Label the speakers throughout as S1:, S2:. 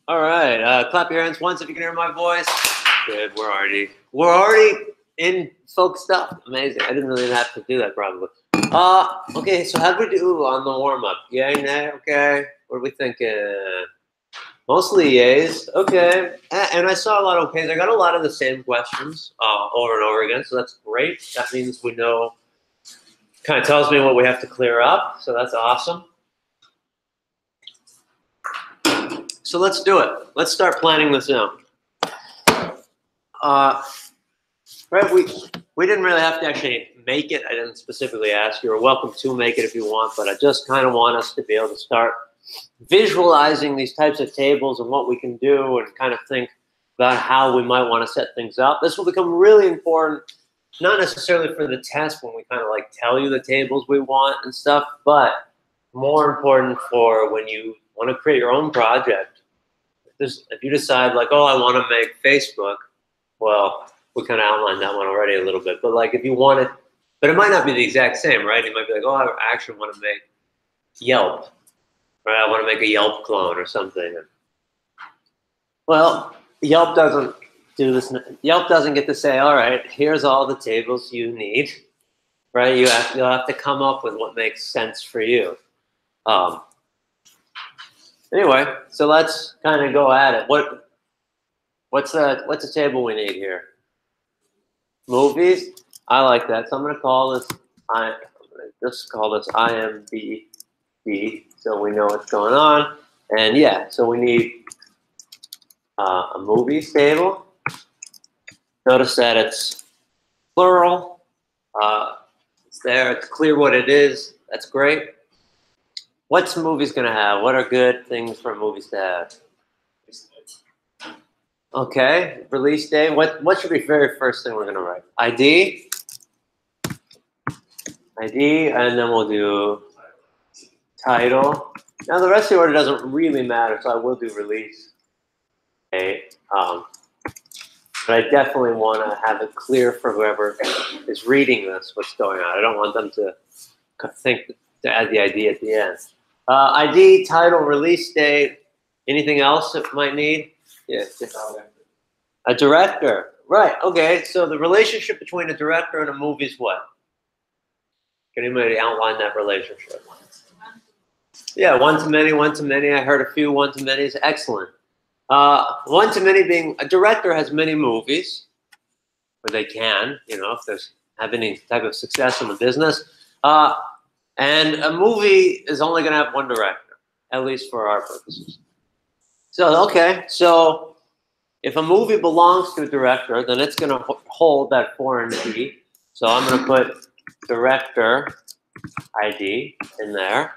S1: All right, clap your hands once if you can hear my voice. Good, we're already in folk stuff. Amazing. I didn't really have to do that probably. Okay, so how'd we do on the warm-up? Yay, nay, okay. What are we thinking? Mostly yays, okay. And I saw a lot of okays. I got a lot of the same questions over and over again, so that's great. That means we know, kind of tells me what we have to clear up, so that's awesome. So let's do it. Let's start planning this out. Right, we didn't really have to actually make it. I didn't specifically ask. You're welcome to make it if you want, but I just kind of want us to be able to start visualizing these types of tables and what we can do and kind of think about how we might want to set things up. This will become really important, not necessarily for the test when we kind of like tell you the tables we want and stuff, but more important for when you want to create your own project. If you decide like, oh, I want to make Facebook, well, we kind of outlined that one already a little bit, but like if you want it, but it might not be the exact same, right? You might be like, oh, I actually want to make Yelp, right? I want to make a Yelp clone or something. Well, Yelp doesn't do this. Yelp doesn't get to say, all right, here's all the tables you need, right? You'll have to come up with what makes sense for you. Anyway, so let's kind of go at it. What's a table we need here? Movies. I like that. So I'm going to call this. Just call this IMDb, so we know what's going on. And yeah, so we need a movies table. Notice that it's plural. It's there. It's clear what it is. That's great. What's movies going to have? What are good things for movies to have? Okay, release date. What should be the very first thing we're going to write? ID, and then we'll do title. Now the rest of the order doesn't really matter, so I will do release date. But I definitely want to have it clear for whoever is reading this what's going on. I don't want them to think to add the ID at the end. ID, title, release date. Anything else it might need? Yeah. A director. Right. Okay. So the relationship between a director and a movie is what? Can anybody outline that relationship? Yeah, one to many, one to many. I heard a few one to many is excellent. One to many being a director has many movies, or they can, you know, if there's have any type of success in the business. And a movie is only going to have one director, at least for our purposes. So, okay, so if a movie belongs to a director, then it's going to hold that foreign key. So I'm going to put director ID in there.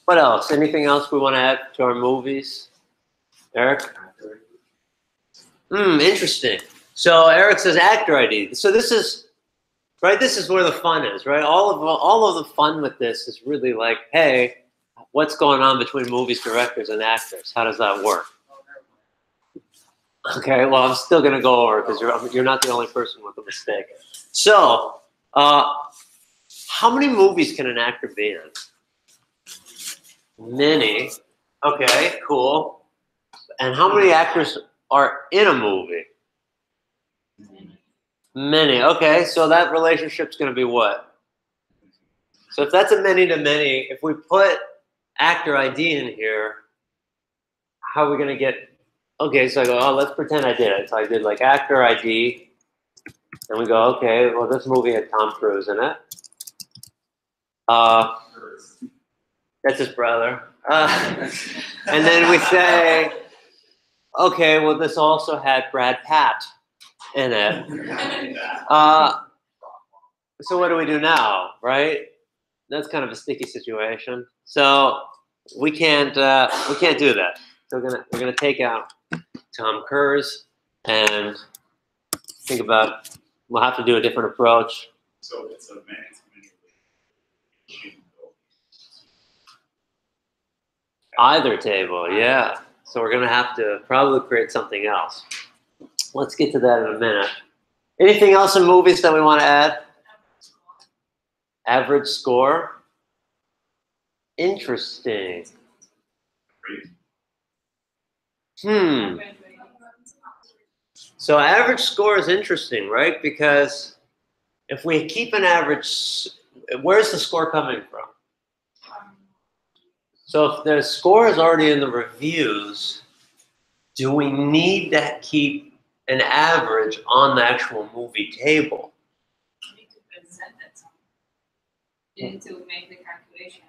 S1: What else? Anything else we want to add to our movies? Eric? Interesting. So Eric says actor ID. So this is, right, this is where the fun is, right? All of the fun with this is really like, hey, what's going on between movies, directors, and actors? How does that work? Okay, well, I'm still going to go over because you're not the only person with a mistake. So, how many movies can an actor be in? Many. Okay, cool. And how many actors are in a movie? Many. Okay, so that relationship's going to be what? So if that's a many to many, if we put actor ID in here, how are we going to get? Okay, so I go, oh, let's pretend I did it. So I did like actor ID, and we go, okay, well, this movie had Tom Cruise in it. That's his brother. And then we say, okay, well, this also had Brad Pitt in it. So what do we do now, right? That's kind of a sticky situation. So we can't do that. So we're gonna take out Tom Cruise and think about. We'll have to do a different approach.
S2: So it's a man.
S1: Either table, yeah. So we're gonna have to probably create something else. Let's get to that in a minute. Anything else in movies that we want to add? Average score. Interesting. So average score is interesting, right? Because if we keep an average, where's the score coming from? So if the score is already in the reviews, do we need to keep an average on the actual movie table?
S3: You need to present it. You need to make the calculation.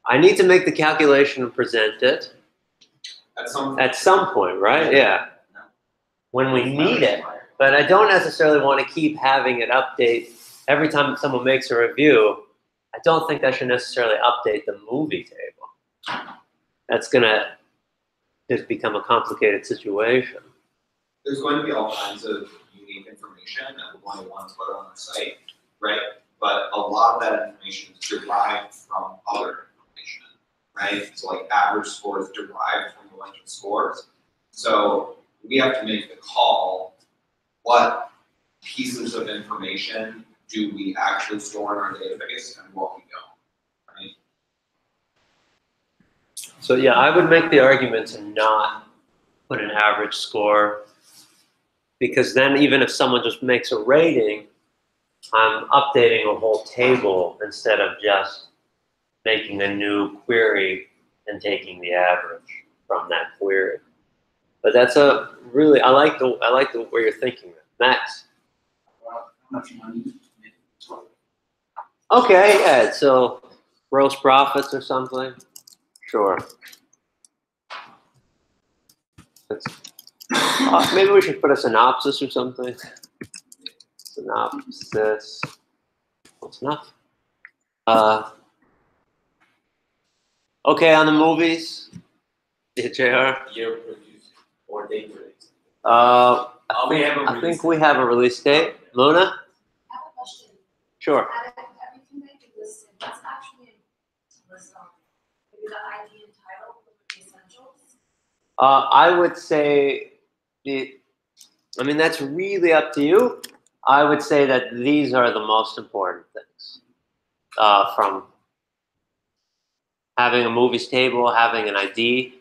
S1: I need to make the calculation and present it. At some point, right? Yeah. When we need it. But I don't necessarily want to keep having it update every time someone makes a review. I don't think that should necessarily update the movie table. That's going to just become a complicated situation.
S4: There's going to be all kinds of unique information that we want to put on the site, right? But a lot of that information is derived from other information, right? So like average scores derived from a bunch of scores. So we have to make the call, what pieces of information do we actually store in our database and what we don't, right?
S1: So yeah, I would make the argument to not put an average score, because then even if someone just makes a rating, I'm updating a whole table instead of just making a new query and taking the average from that query. But that's a really, I like the way you're thinking. Max.
S2: How much money?
S1: Okay, yeah. So gross profits or something. Sure. Maybe we should put a synopsis or something. Synopsis. That's enough. Okay, on the movies. Yeah, JR.
S5: Year produced or date release.
S1: I think we have a release date. Luna?
S6: I have a question.
S1: Sure.
S6: Out of everything that you listed, what's actually listed on maybe the ID and title would be essentials?
S1: I would say that's really up to you. I would say that these are the most important things. From having a movies table, having an ID.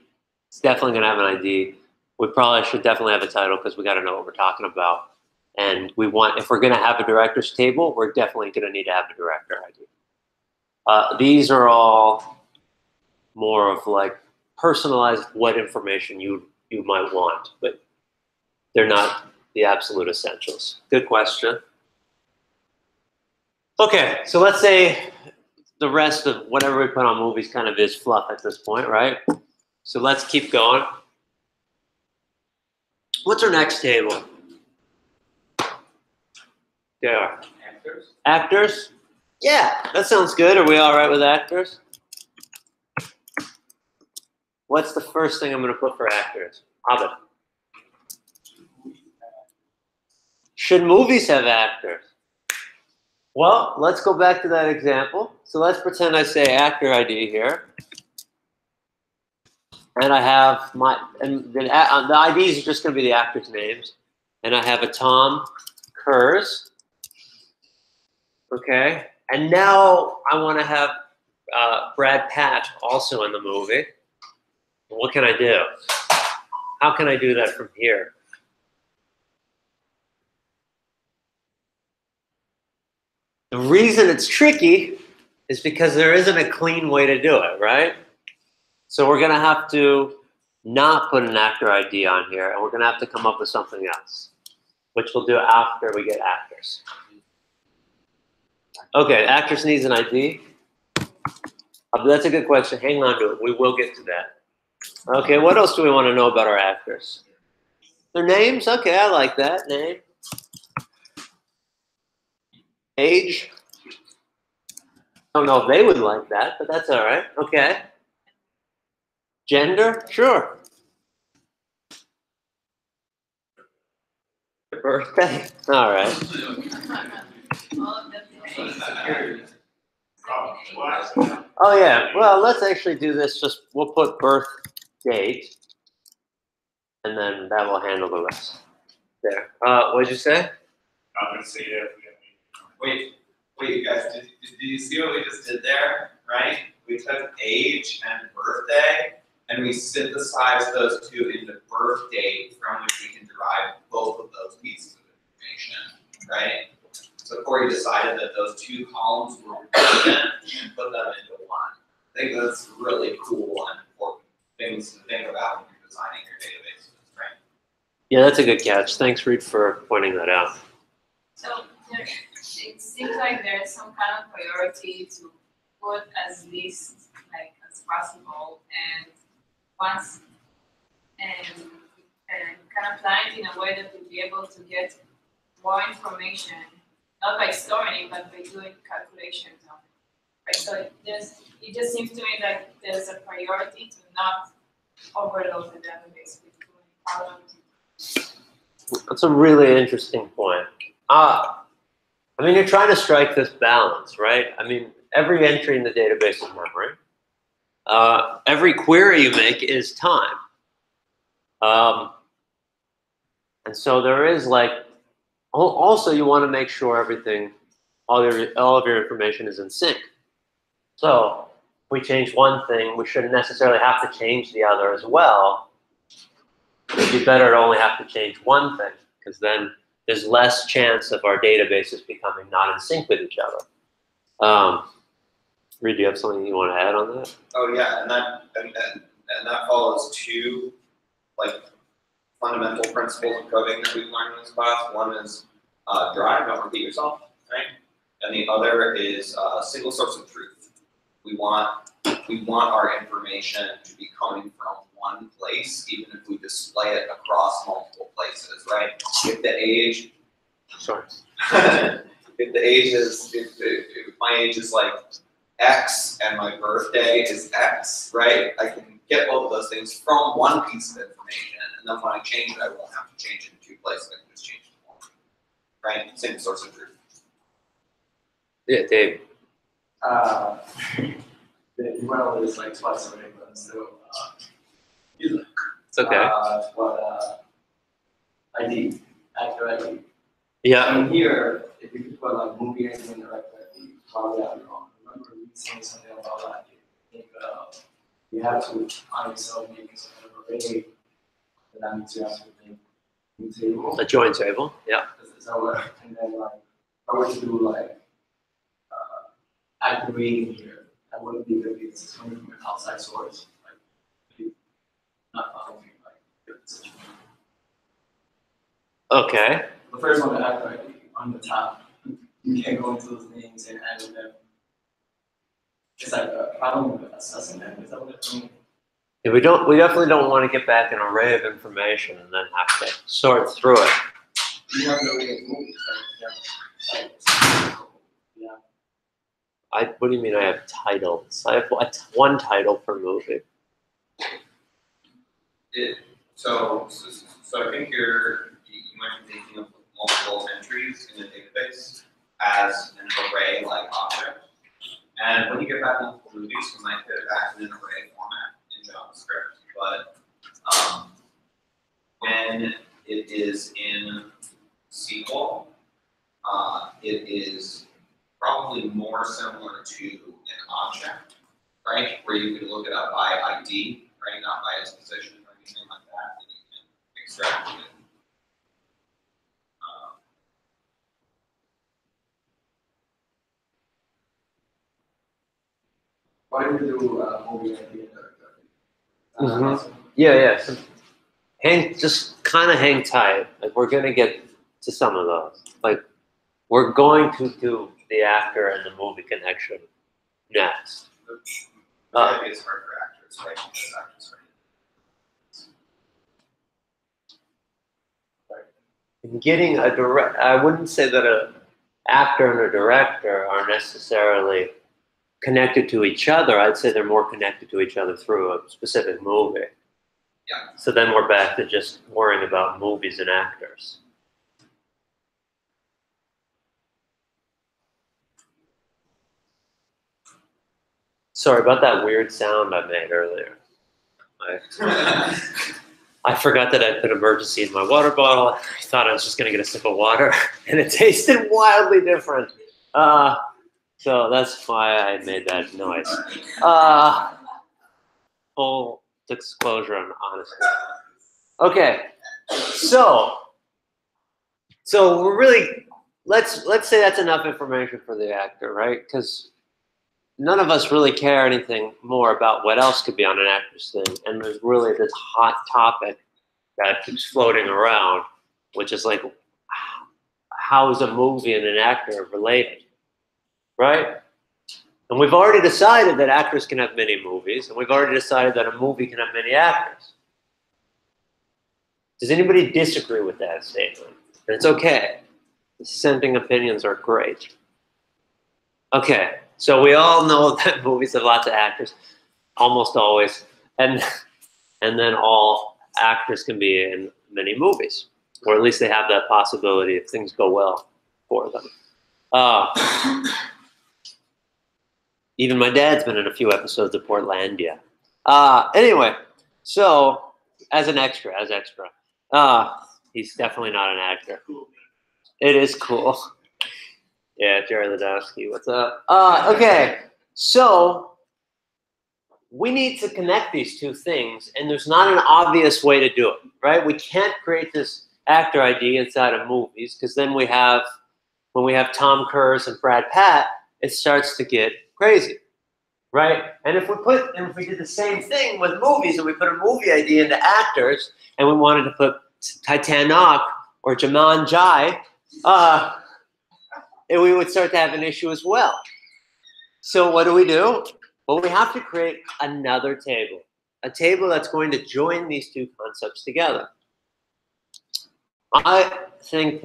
S1: It's definitely going to have an ID. We probably should definitely have a title because we got to know what we're talking about. And if we're going to have a director's table, we're definitely going to need to have a director ID. These are all more of like personalized what information you might want, but they're not the absolute essentials. Good question. Okay, so let's say the rest of whatever we put on movies kind of is fluff at this point, right? So let's keep going. What's our next table? There.
S5: Actors.
S1: Actors? Yeah, that sounds good. Are we all right with actors? What's the first thing I'm going to put for actors? Abed. Should movies have actors? Well, let's go back to that example. So let's pretend I say actor ID here. And I have the IDs are just going to be the actors' names. And I have a Tom Cruise. Okay. And now I want to have Brad Pitt also in the movie. What can I do? How can I do that from here? The reason it's tricky is because there isn't a clean way to do it, right? So we're gonna have to not put an actor ID on here, and we're gonna have to come up with something else, which we'll do after we get actors. Okay, actress needs an ID. That's a good question. Hang on to it. We will get to that. Okay, what else do we want to know about our actors? Their names? Okay, I like that. Name. Age. Don't know if they would like that, but that's all right. Okay. Gender? Sure. Birthday? All right.
S3: All of them.
S1: Oh, yeah. Well, let's actually do this. We'll put birth date, and then that will handle the rest. There. What'd you say?
S2: I'm gonna say that.
S4: Wait, you guys, did you see what we just did there, right? We took age and birthday, and we synthesized those two into birth date, from which we can derive both of those pieces of information, right? So Corey decided that those two columns were redundant and put them into one. I think that's really cool and important things to think about when you're designing your databases, right?
S1: Yeah, that's a good catch. Thanks, Reed, for pointing that out.
S3: So it seems like there's some kind of priority to put as least like as possible, and once and kind of plan it in a way that we'll be able to get more information, not by storing it, but by doing calculations on it. Right? So it just seems to me like there's a priority to not overload the database with doing columns.
S1: That's a really interesting point. I mean, you're trying to strike this balance, right? I mean, every entry in the database is memory. Every query you make is time. And so there is like, also you want to make sure all of your information is in sync. So if we change one thing, we shouldn't necessarily have to change the other as well. It'd be better to only have to change one thing, because then there's less chance of our databases becoming not in sync with each other. Reed, do you have something you want to add on that?
S4: Oh yeah, and that follows two like fundamental principles of coding that we've learned in this class. One is drive, don't repeat yourself, right? And the other is single source of truth. We want our information to be coming from one place, even if we display it across multiple places, right? If the age,
S1: Sorry.
S4: if my age is like X and my birthday is X, right? I can get both of those things from one piece of information, and then when I change it, I won't have to change it in two places. I can just change it in one, right? Same source of truth.
S1: Yeah, Dave.
S5: The URL is like twice already, but still,
S1: It's okay.
S5: ID, actor ID.
S1: Yeah.
S5: And here, if you could put like movie ID and director ID, probably I'm wrong. Remember we saying something about that? I think you have to on yourself making some kind of array, and that means you have to make new table.
S1: A join table. Yeah.
S5: Is that what? And then like, I would do like activating here. That wouldn't be good because it's coming from an outside source. Like, not following like.
S1: Okay.
S5: The first one, the actor ID on the top. You can't go into those names and add them. It's like a problem with assessing them. Is that what it's doing?
S1: Yeah, we definitely don't want to get back an array of information and then have to sort through it.
S5: You have the way of movies, right? Yeah.
S1: What do you mean I have titles? I have one title per movie.
S4: So I think you might be thinking of multiple entries in a database as an array like object. And when you get back multiple movies, you might get it back in an array format in JavaScript. But when it is in SQL, it is probably more similar to an object, right? Where you can look it up by ID, right? Not by its position or anything like that, and you can extract it.
S5: Why do we do movie ID and director?
S1: Mhm. Yeah. So just kind of hang tight. Like we're gonna get to some of those. Like we're going to do the actor and the movie connection next.
S4: Maybe it's hard for actors, right? Because actors are.
S1: Getting a direct, I wouldn't say that a actor and a director are necessarily connected to each other. I'd say they're more connected to each other through a specific movie.
S4: Yeah.
S1: So then we're back to just worrying about movies and actors. Sorry about that weird sound I made earlier. I forgot that I put emergency in my water bottle. I thought I was just going to get a sip of water, and it tasted wildly different. So that's why I made that noise. Full disclosure and honesty. Okay, so we're really let's say that's enough information for the actor, right? Because none of us really care anything more about what else could be on an actor's thing, and there's really this hot topic that keeps floating around, which is like, how is a movie and an actor related, right? And we've already decided that actors can have many movies, and we've already decided that a movie can have many actors. Does anybody disagree with that statement? And it's okay. Dissenting opinions are great. Okay, so we all know that movies have lots of actors, almost always, and then all actors can be in many movies, or at least they have that possibility if things go well for them. Even my dad's been in a few episodes of Portlandia. Anyway, so as extra, he's definitely not an actor. It is cool. Yeah, Jerry Ladowski, what's up? Okay, so we need to connect these two things, and there's not an obvious way to do it, right? We can't create this actor ID inside of movies, because then when we have Tom Cruise and Brad Pitt, it starts to get crazy, right? And if we did the same thing with movies, and we put a movie ID into actors, and we wanted to put Titanic or Jumanji, and we would start to have an issue as well. So what do? Well, we have to create another table, a table that's going to join these two concepts together. I think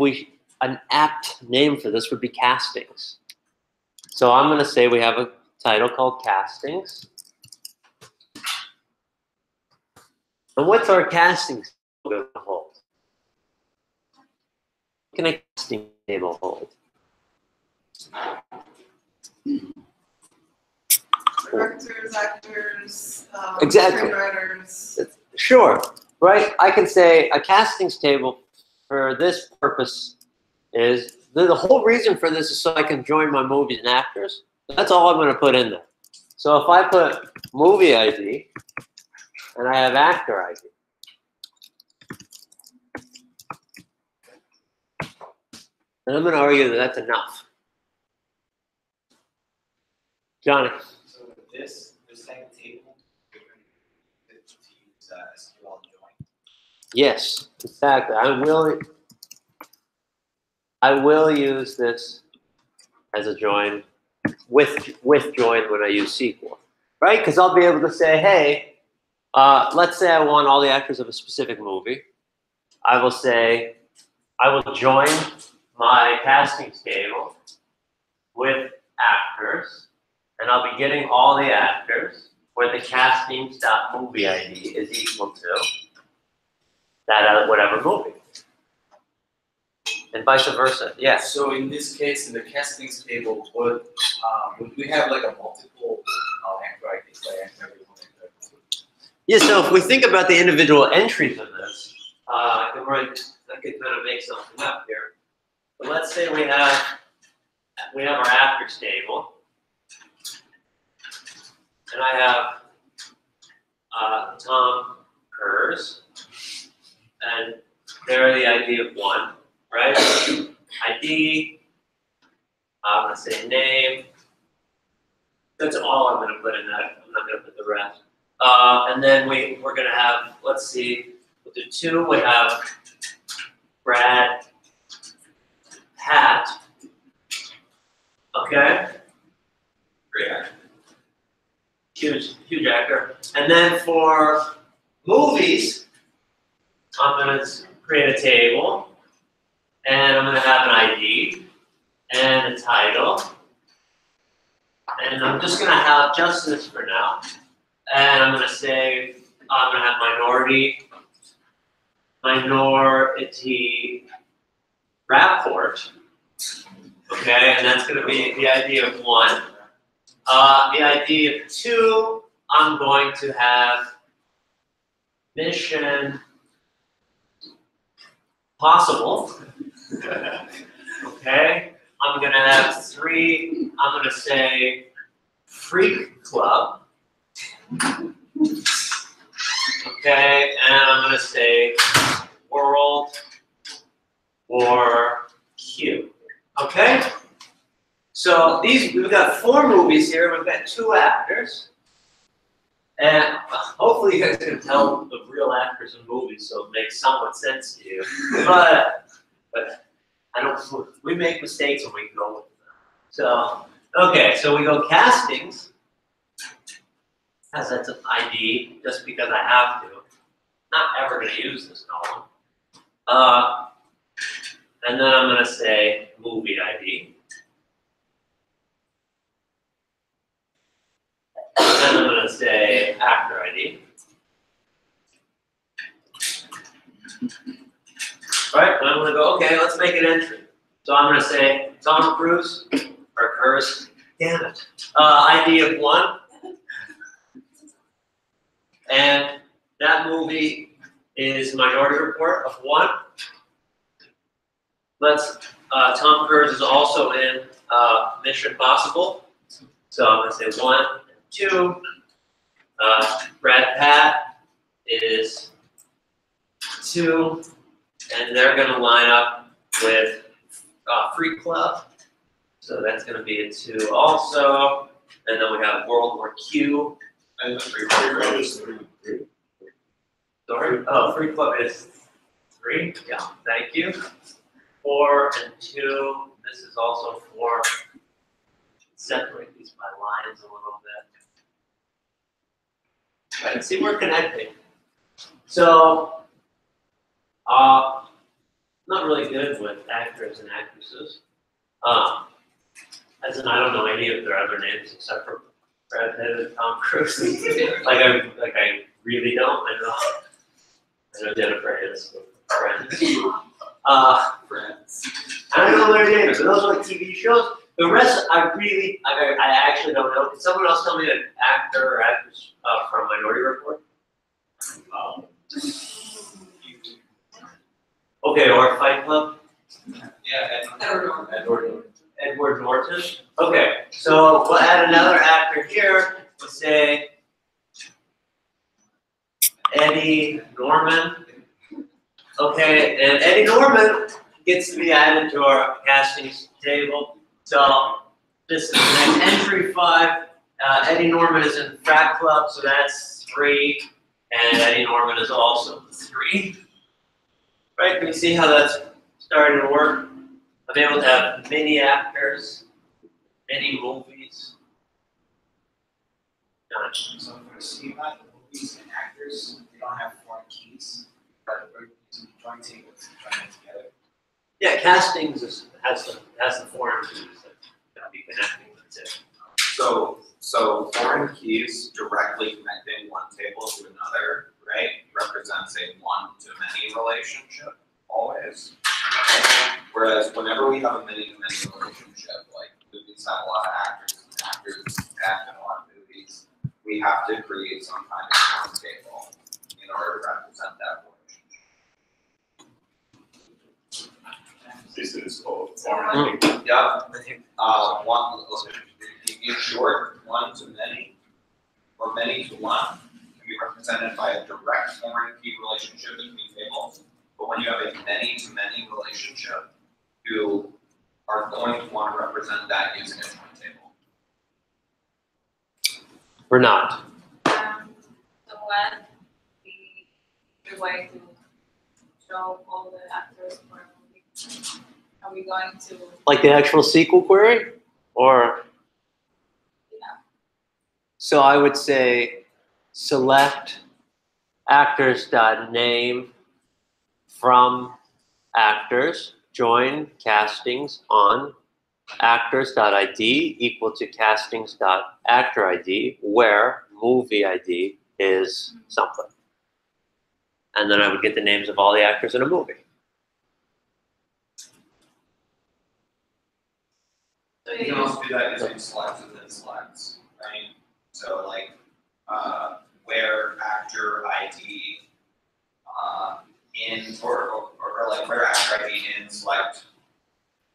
S1: an apt name for this would be castings. So I'm going to say we have a title called castings. And what's our castings going to hold? What can a casting table hold?
S7: Directors, actors,
S1: Exactly.
S7: screenwriters.
S1: Sure, right? I can say a castings table for this purpose is, the whole reason for this is so I can join my movies and actors. That's all I'm going to put in there. So if I put movie ID and I have actor ID, then I'm going to argue that that's enough. Johnny.
S4: So with this type of table, you're going to use SQL join.
S1: Yes, exactly. I will use this as a join with join when I use SQL, right? Because I'll be able to say, hey, let's say I want all the actors of a specific movie. I will say, I will join my castings table with actors, and I'll be getting all the actors where the castings.movie ID is equal to that whatever movie. And vice versa, yes.
S8: So in this case, in the castings table, would we have like a multiple actor IDs, like everyone?
S1: Yeah, so if we think about the individual entries of this, I could kind of make something up here. But let's say we have our actors table, and I have Tom Cruise, and they're the ID of 1, right? ID, I'm going to say name, That's all I'm gonna put in that. I'm not gonna put the rest. And then we're gonna have, let's see, with the 2, we have Brad, Pat. Okay,
S4: Great actor.
S1: huge actor. And then for movies, I'm gonna create a table, and I'm gonna have an ID and a title, and I'm just gonna have just this for now. And I'm gonna say I'm gonna have minority rapport. Okay, and that's gonna be the ID of 1. The ID of 2, I'm going to have mission possible. Okay, I'm gonna have 3, I'm gonna say freak club. Okay, and I'm gonna say World War Q. Okay? So we've got 4 movies here, we've got 2 actors. And hopefully you guys can tell the real actors in movies, so it makes somewhat sense to you. But I don't, we make mistakes when we go with them. So, okay, so we go castings, as that's an ID, just because I have to. Not ever gonna use this column. And then I'm gonna say movie ID. And then I'm gonna say actor ID. All right, and I'm gonna go, okay, let's make an entry. So I'm gonna say Tom Cruise, or Curse, damn it. ID of 1. And that movie is Minority Report of 1. Tom Cruise is also in Mission Impossible. So I'm gonna say 1 and 2. Brad Pat is 2, and they're gonna line up with Free Club. So that's gonna be a 2 also. And then we have World War Q.
S4: And the Free Club is 3.
S1: Sorry? Oh, Free Club is 3. Yeah, thank you. 4 and 2. This is also 4. Separate these by lines a little bit. Right, see, we're connecting. So, not really good with actors and actresses. As in, I don't know any of their other names except for Brad Pitt and Tom Cruise. I really don't. I know Jennifer is Friends.
S4: Friends.
S1: I don't know their names. Those are like TV shows. The rest, I actually don't know. Can someone else tell me an actor or actress from Minority Report? Okay, or Fight Club?
S4: Yeah,
S1: Edward Norton. Okay, so we'll add another actor here. We'll say Eddie Norman. Okay, and Eddie Norman gets to be added to our casting table. So this is the next entry 5. Eddie Norman is in Frat Club, so that's 3. And Eddie Norman is also 3. Right, can you see how that's starting to work? I'm able to have many actors, many movies.
S5: So for the schema, the movies and actors, they don't have foreign keys, but we're using joint tables, join them together.
S1: Yeah, castings has the foreign keys that gotta be connecting with it.
S4: So foreign keys directly connecting one table to another, right, represents a one-to-many relationship, always. Whereas whenever we have a many-to-many relationship, like movies have a lot of actors and actors act in a lot of movies, we have to create some kind of foreign table in order to represent that relationship.
S2: This is called foreign.
S4: Yeah, in short, one to many, or many to one, can be represented by a direct foreign key relationship between tables. But when you have a many to many relationship, you are going to want to represent that using a joint table.
S1: We're not.
S3: So what the way to show all the actors for a movie? Are we going to,
S1: Like the actual SQL query? Or, so I would say select actors.name from actors, join castings on actors.id equal to castings.actorID, where movie ID is something. And then I would get the names of all the actors in a movie.
S3: so
S4: You can also do that using selects within selects, right? So like, where actor ID, in, or like where actor ID in select,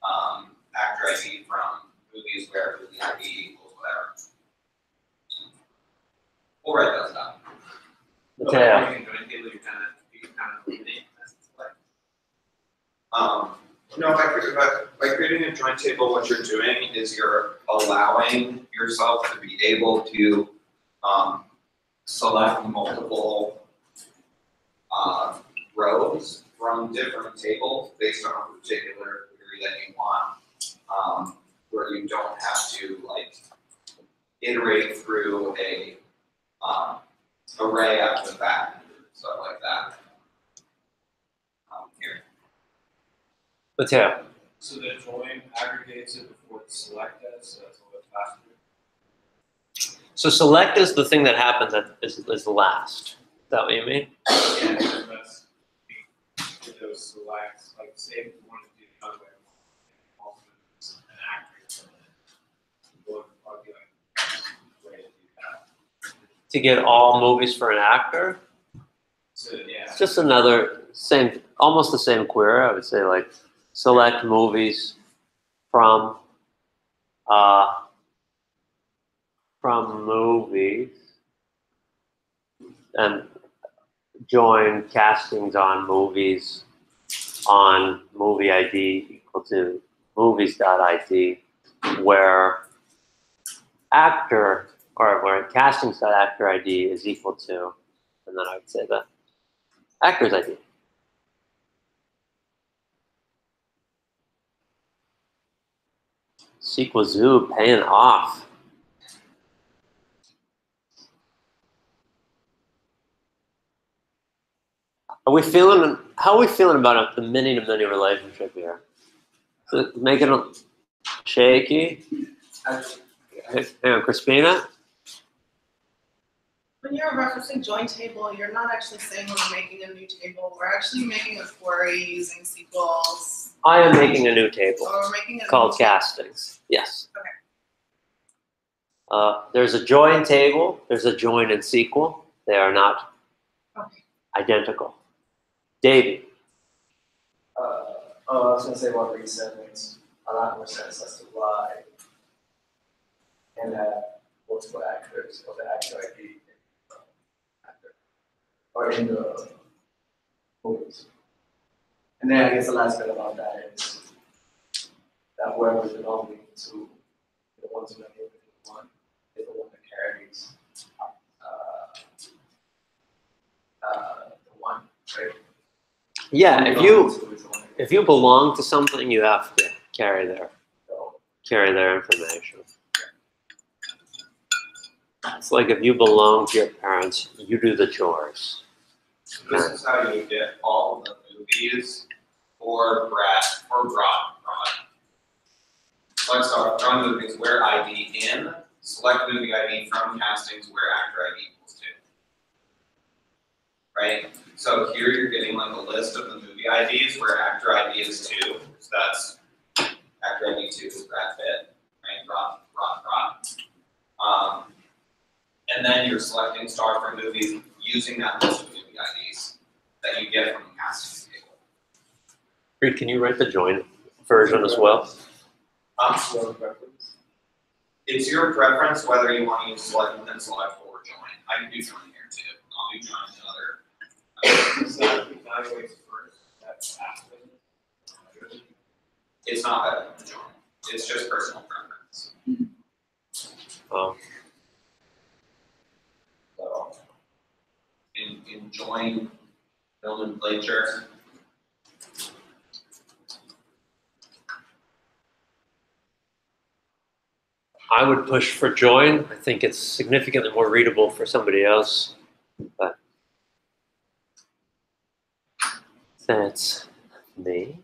S4: actor ID from movies where movie ID equals whatever. We'll write those down.
S1: Yeah.
S2: You can join table, you kind of eliminate as it's like.
S4: No, by creating a joint table, what you're doing is you're allowing yourself to be able to select multiple rows from different tables based on a particular query that you want, where you don't have to like iterate through a array after the fact, stuff like that. Here.
S1: Mateo.
S2: So the join aggregates it before the select does, so it's a little bit faster.
S1: So select is the thing that happens that is last. Is that what you mean?
S2: Yeah, so that's those selects, like say if you wanted to do the other way, also an actor, would probably be like way to do that.
S1: To get all movies for an actor?
S2: So yeah.
S1: It's just another same, almost the same query. I would say like select movies from movies and join castings on movies on movie ID equal to movies.id, where actor or where castings.actor ID is equal to, and then I would say the actor's ID. SQL Zoo paying off. Are we feeling? How are we feeling about the many-to-many relationship here? Is it making it shaky? Crispina?
S7: When you're referencing join table, you're not actually saying we're making a new table. We're actually making a query using SQLs.
S1: I am making a new table
S7: So we're making a
S1: called
S7: new table.
S1: castings. Yes.
S7: Okay.
S1: There's a join table. There's a join in SQL. They are not identical. Davey.
S5: I was gonna say what Reed said makes a lot more sense as to why and have multiple actors or the actor ID or in the movies. And then I guess the last bit about that is that whoever is belonging to the ones who are able to one is the one that carries the one, right?
S1: Yeah, if you belong to something, you have to carry their information. It's like if you belong to your parents, you do the chores.
S4: So this is how you get all of the movies for broad. Let's start from movies where ID in, select movie ID from castings where actor ID equals to. Right? So here you're getting like a list of the movie IDs where actor ID is 2. So that's actor ID 2 is Brad Pitt, right? Rod. And then you're selecting star from movies using that list of movie IDs that you get from the castings table.
S1: Reed, can you write the join version as well?
S4: It's your preference whether you want to use select within select or join. I can do join here too. I'll do join in other.
S2: So that evaluates first, that's after.
S4: It's not better than join. It's just personal preference. can join nomenclature.
S1: I would push for join. I think it's significantly more readable for somebody else. But that's me.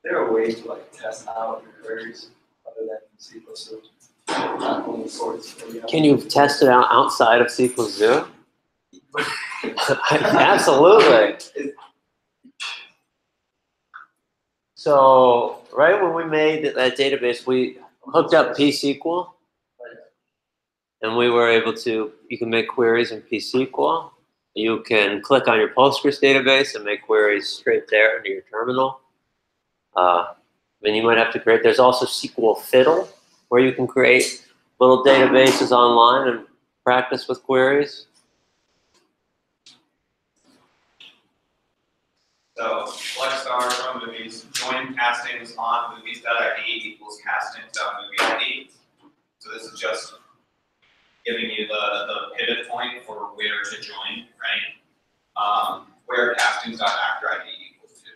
S5: There are ways to like test out your queries other than C++. Not only sorts.
S1: Can you test it out outside of C++? Absolutely. So right when we made that database, we hooked up pSQL, and we were able to. You can make queries in pSQL. You can click on your Postgres database and make queries straight there into your terminal. Then you might have to create. There's also SQL Fiddle, where you can create little databases online and practice with queries.
S4: So select star from movies, join castings on movies.id equals castings.movie.id. So this is just giving you the pivot point for where to join, right? Where castings.actor.id equals to.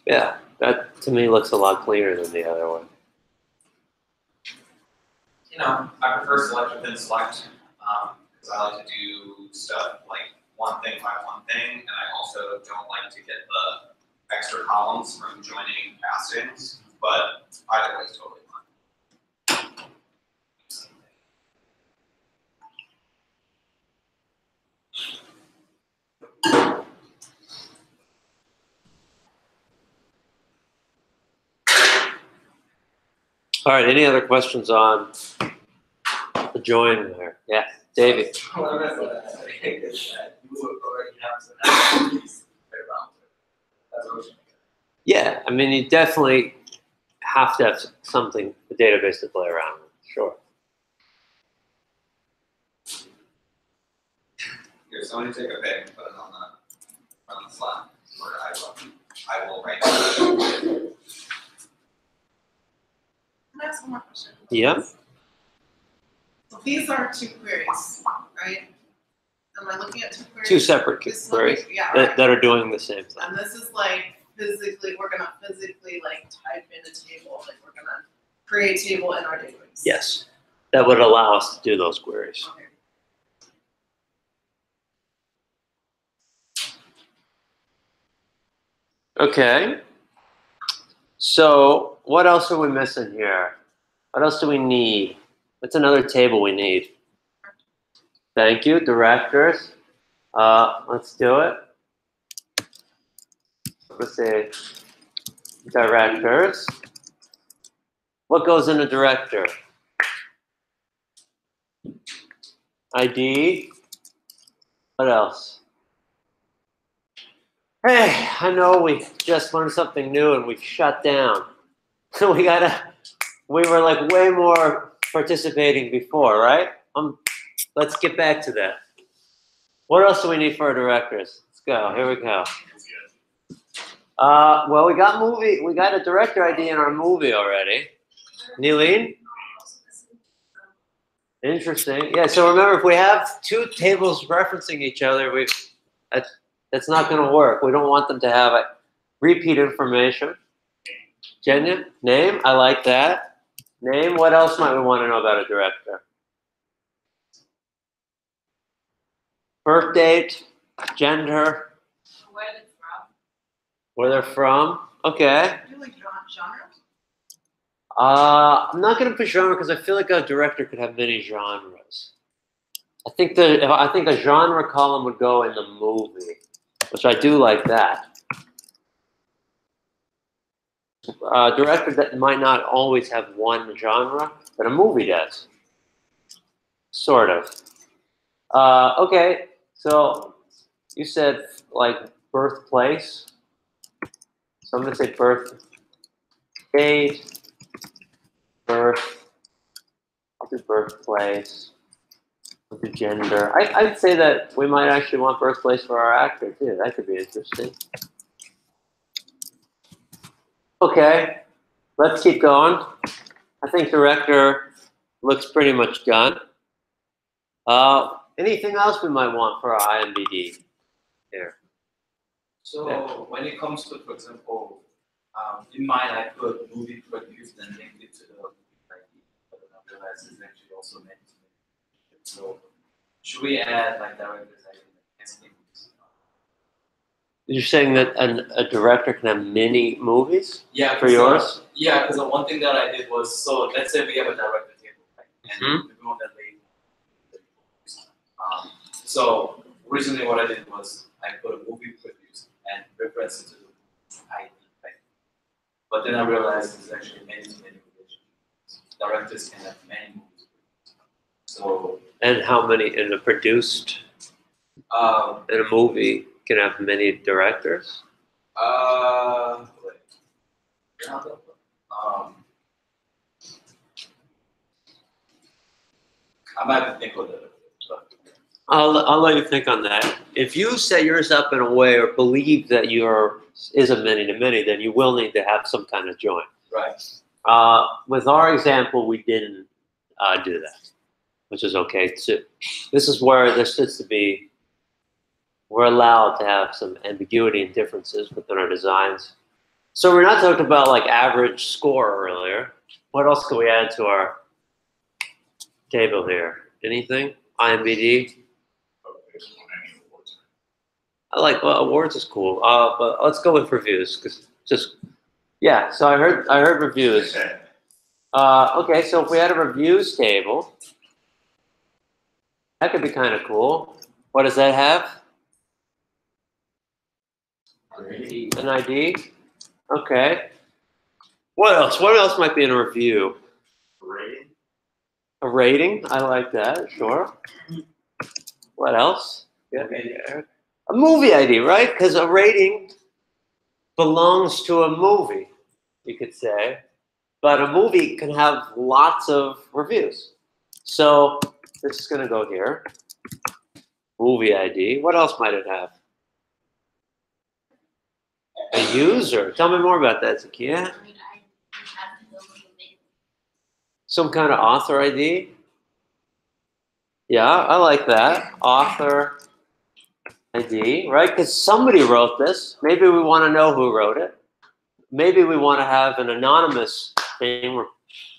S1: Yeah, that to me looks a lot cleaner than the other one.
S4: You know, I prefer select within select because I like to do stuff like one thing by one thing, and I also don't like to get the extra columns from joining castings, but either way is totally fine.
S1: All right, any other questions on the join there? Yeah, David.
S5: What I meant by that, I think, is that you would already have some activities around it. That's what you
S1: Yeah, I mean, you definitely have to have something, a database to play around with, sure.
S4: Here, somebody take a pic and put it on the Slack, or I will write it.
S7: Can I ask one more question?
S1: Yeah.
S7: So these are two queries, right? Am I looking at two queries?
S1: Two separate
S7: This
S1: queries
S7: one, yeah,
S1: that are doing the same thing.
S7: and this is like physically, we're gonna physically like type in a table, like we're gonna create a table in our database.
S1: Yes, that would allow us to do those queries.
S7: Okay.
S1: Okay. So what else are we missing here? What else do we need? What's another table we need? Thank you, directors. Let's do it. Let's say directors. What goes in a director? ID. What else? Hey, I know we just learned something new and we've shut down. So we were like way more participating before, right? Let's get back to that. What else do we need for our directors? Let's go, here we go. Well, we got a director ID in our movie already. Neeleen? Interesting. Yeah, so remember, if we have two tables referencing each other, that's not going to work. We don't want them to have repeat information. Jenya, name, I like that. Name, what else might we want to know about a director? Birth date, gender,
S3: Where they're from.
S1: where they're from. Okay.
S7: Do you like genre?
S1: I'm not going to put genre because I feel like a director could have many genres. I think a genre column would go in the movie, which I do like that. Director that might not always have one genre, but a movie does. Sort of. Okay, so you said like birthplace. So I'm going to say birth date, birth, I'll do birthplace. The gender. I'd say that we might actually want birthplace for our actor too. That could be interesting. Okay, let's keep going. I think director looks pretty much done. Anything else we might want for our IMDb here?
S8: So
S1: Yeah.
S8: when it comes to, for example, in mind I put movie produced and linked it to the like, but then I realized it's actually also meant to be. So should we add like directors like casting?
S1: You're saying that a director can have many movies
S8: Yeah,
S1: for yours?
S8: Yeah, because the one thing that I did was, so let's say we have a director table, right? And we want that label. So originally what I did was I put a movie produced and reference it to the ID, right? But then I realized there's actually many relationships. Directors can have many movies produced. So
S1: And how many in a produced in a movie can have many directors?
S8: wait. I might have to think of it.
S1: I'll let you think on that. If you set yours up in a way or believe that yours is a many to many, then you will need to have some kind of joint.
S8: Right.
S1: With our example, we didn't do that, which is okay too. This is where there sits to be, we're allowed to have some ambiguity and differences within our designs. So we're not talking about like average score earlier. What else can we add to our table here? Anything? IMDb? I like, well, awards is cool. But let's go with reviews because just, yeah. So I heard reviews. Okay, so if we had a reviews table, that could be kind of cool. What does that have? An ID. Okay. What else? What else might be in a review?
S4: Rating.
S1: A rating. I like that. Sure. What else? Yeah. A movie ID, right? Because a rating belongs to a movie, you could say. But a movie can have lots of reviews. So this is going to go here. Movie ID. What else might it have? A user. Tell me more about that, Zakia. Some kind of author ID. Yeah, I like that. Author ID, right? Because somebody wrote this. Maybe we want to know who wrote it. Maybe we want to have an anonymous thing where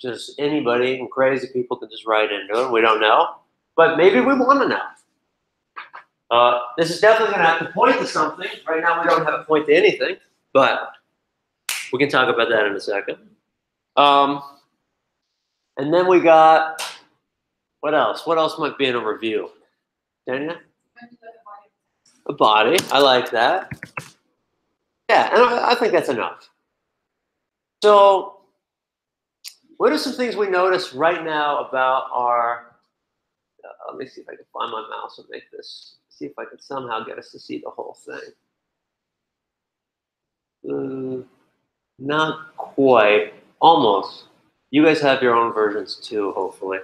S1: just anybody and crazy people can just write into it. We don't know. But maybe we want to know. This is definitely going to have to point to something. Right now we don't have a point to anything. But we can talk about that in a second. And then we got, what else? What else might be in a review? Daniel? A body. I like that. Yeah, and I think that's enough. So, what are some things we notice right now about our, let me see if I can find my mouse and make this, see if I can somehow get us to see the whole thing. Not quite, almost. You guys have your own versions too, hopefully.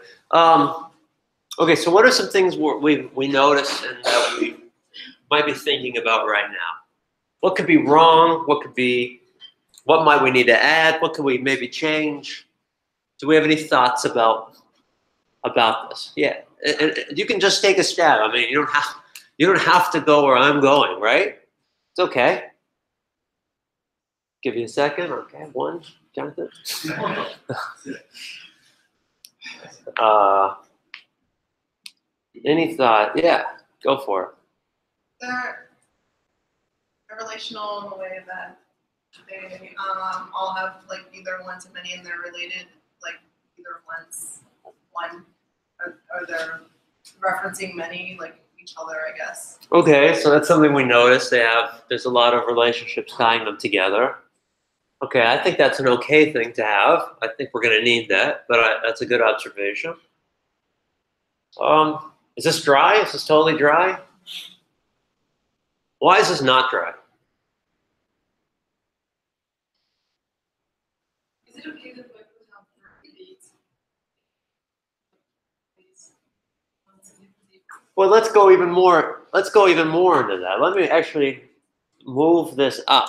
S1: Okay, so what are some things we notice and that we might be thinking about right now? What could be wrong? What might we need to add? What could we maybe change? Do we have any thoughts about this? Yeah, and you can just take a stab. I mean, you don't have to go where I'm going, right? It's okay. Give you a second. Okay, one, Jonathan. Any thought? Yeah, go for it.
S7: They're relational in the way that they all have like either one to many and they're related, like either one, or they're referencing many, like each other, I guess.
S1: Okay, so that's something we notice. There's a lot of relationships tying them together. Okay, I think that's an okay thing to have. I think we're going to need that, but that's a good observation. Is this dry? Is this totally dry? Why is this not dry?
S6: Is it okay that we have 30 dates?
S1: Well, let's go even more. Let's go even more into that. Let me actually move this up.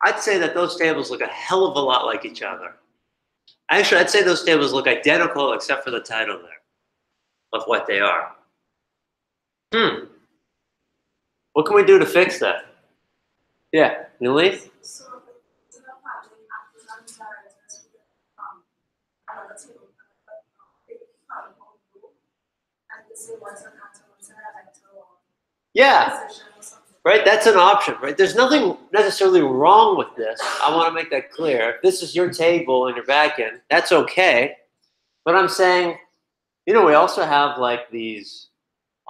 S1: I'd say that those tables look a hell of a lot like each other. Actually, I'd say those tables look identical except for the title there of what they are. What can we do to fix that? Yeah, Newleaf?
S6: So, it's not happening after that directors, another table, and this is what's an actor, what's an actor, or
S1: Yeah,
S6: position or something.
S1: right, that's an option, right? There's nothing necessarily wrong with this. I want to make that clear. If this is your table in your backend, that's okay. But I'm saying, you know, we also have like these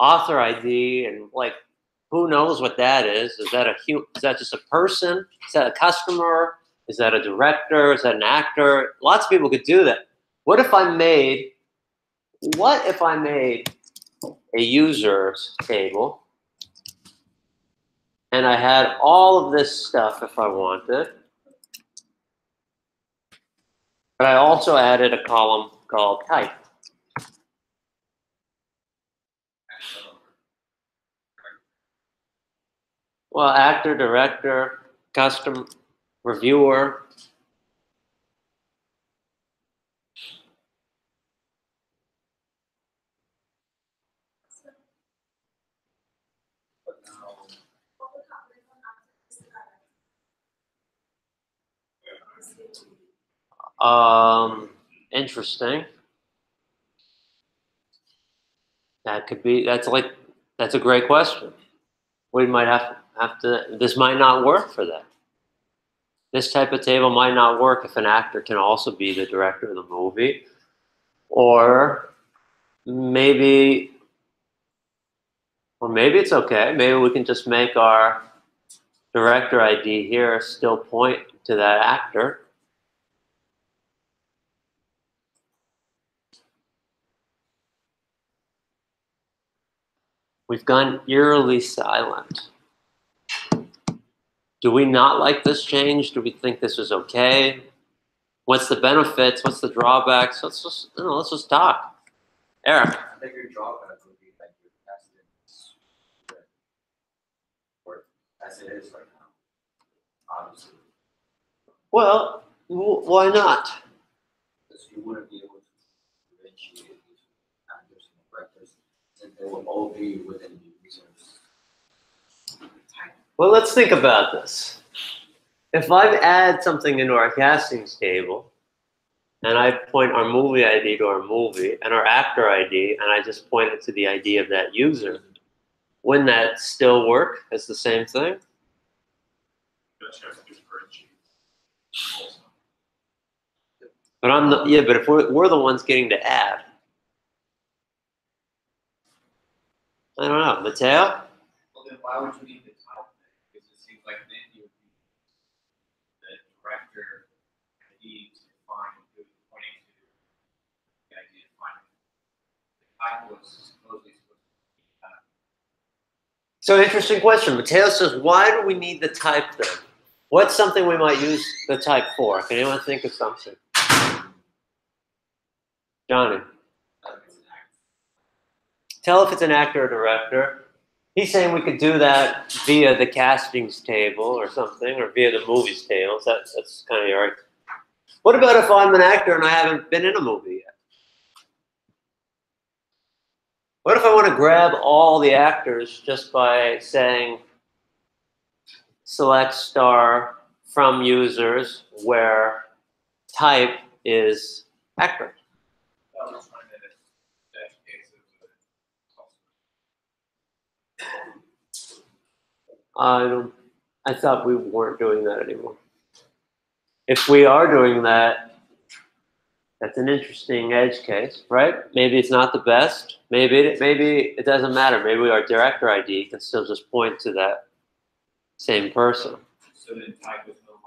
S1: author ID and like, who knows what that is? Is that is that just a person? Is that a customer? Is that a director? Is that an actor? Lots of people could do that. What if I made a users table and I had all of this stuff if I wanted, but I also added a column called type. Well, actor, director, custom, reviewer.
S5: But now,
S6: What would happen if an actor is the director?
S1: Interesting. That could be. That's a great question. We might have to. This might not work for that. This type of table might not work if an actor can also be the director of the movie, or maybe it's okay. Maybe we can just make our director ID here still point to that actor. We've gone eerily silent. Do we not like this change? Do we think this is okay? What's the benefits? What's the drawbacks? Let's just talk. Eric.
S8: I think your drawback would be like your precedent or as it is right now, obviously.
S1: Well, why not?
S8: Because you wouldn't be able to differentiate between actors and directors, since they will all be within the users.
S1: Well, let's think about this. If I add something into our castings table, and I point our movie ID to our movie, and our actor ID, and I just point it to the ID of that user, wouldn't that still work as the same thing? But but if we're the ones getting to add. I don't know. Mateo?
S2: Well, then why would you need the title? Because it seems like then you would be the director ID to define who is pointing to the idea of finding. The title was supposedly supposed to be
S1: So interesting question. Mateo says, why do we need the type then? What's something we might use the type for? Can anyone think of something? Johnny. Tell if it's an actor or director. He's saying we could do that via the castings table or something, or via the movies table. That's kind of your. What about if I'm an actor and I haven't been in a movie yet? What if I want to grab all the actors just by saying select star from users where type is actor?
S2: I was trying to that case
S1: I thought we weren't doing that anymore. If we are doing that, that's an interesting edge case, right? Maybe it's not the best. Maybe it doesn't matter. Maybe our director ID can still just point to that same person.
S2: so then type was no longer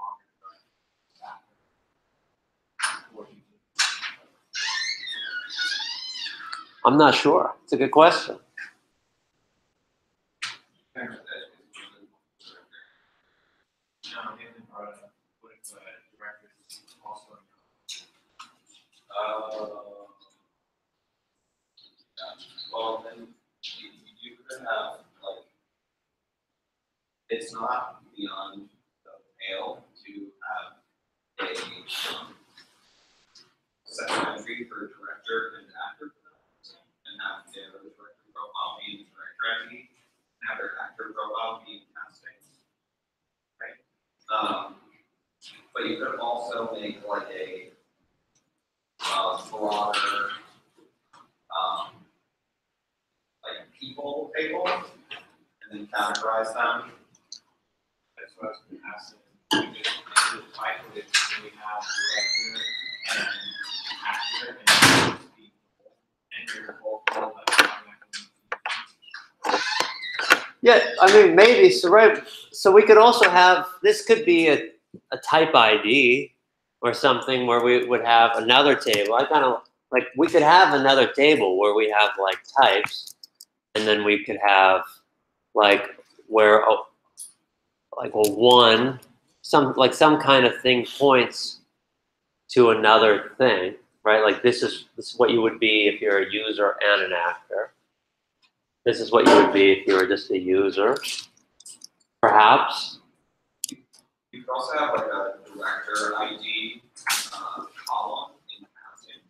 S1: I'm not sure. It's a good question.
S2: What if director is also in
S4: it's not beyond the pale to have a second entry for director and actor for that, and have their director profile be director ID, and have their actor profile be casting, right? But you could also make like a broader like people table, and then categorize them.
S2: That's what I was gonna ask. We just make the title that we have director and actor and people, and you're both all
S1: Yeah, I mean, maybe, so right, so we could also have, this could be a type ID or something where we would have another table. I kind of, like, we could have another table where we have, like, types, and then we could have, like, where, like, a one, some kind of thing points to another thing, right? Like, this is what you would be if you're a user and an actor. This is what you would be if you were just a user, perhaps.
S4: You could also have like a director ID column in casting.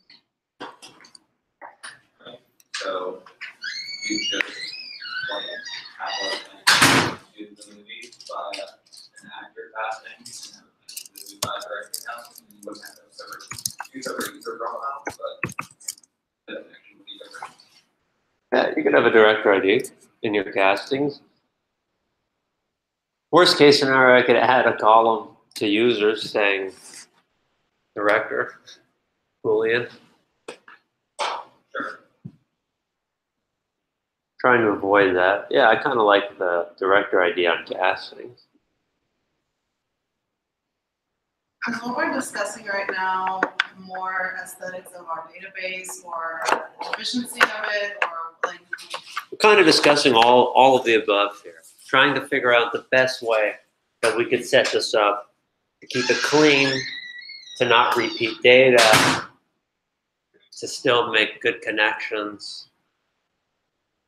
S4: Right? So you just like have a do the movie by an actor casting, and the movie by director casting, and you wouldn't have two separate user profiles, but the connection would be different.
S1: Yeah, you could have a director ID in your castings. Worst case scenario, I could add a column to users saying director, Boolean.
S4: Sure.
S1: Trying to avoid that. Yeah, I kind of like the director ID on castings.
S7: Is what we're discussing right now more aesthetics of our database or efficiency of it, or like?
S1: We're kind of discussing all of the above here, trying to figure out the best way that we could set this up to keep it clean, to not repeat data, to still make good connections.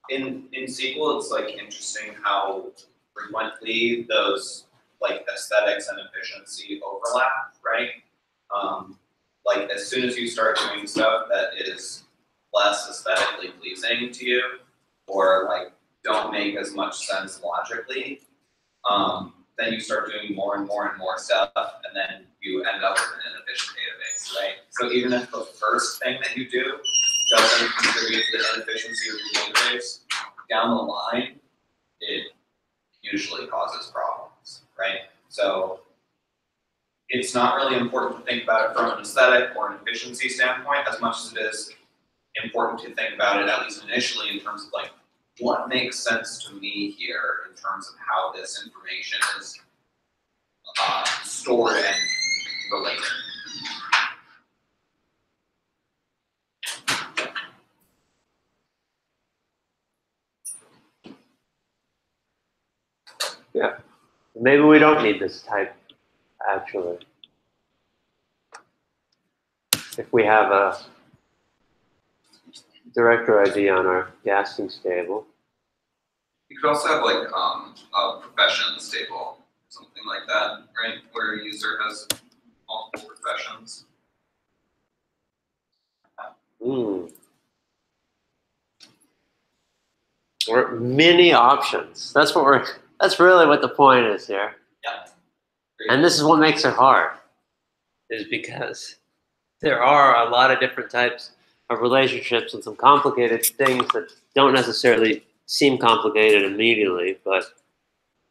S4: In SQL, it's like interesting how frequently those like aesthetics and efficiency overlap, right? Like as soon as you start doing stuff that is less aesthetically pleasing to you, or like don't make as much sense logically, then you start doing more and more and more stuff, and then you end up with an inefficient database, right? So even if the first thing that you do doesn't contribute to the inefficiency of the database, down the line, it usually causes problems, right? So it's not really important to think about it from an aesthetic or an efficiency standpoint as much as it is important to think about it, at least initially, in terms of like, what makes sense to me here in terms of how this information is stored and related.
S1: Yeah, maybe we don't need this type, actually. If we have a director ID on our castings table.
S4: You could also have like a professions table, something like that, right? Where a user has multiple professions.
S1: Or many options. That's really what the point is here.
S4: Yeah.
S1: And this is what makes it hard, is because there are a lot of different types of relationships and some complicated things that don't necessarily seem complicated immediately, but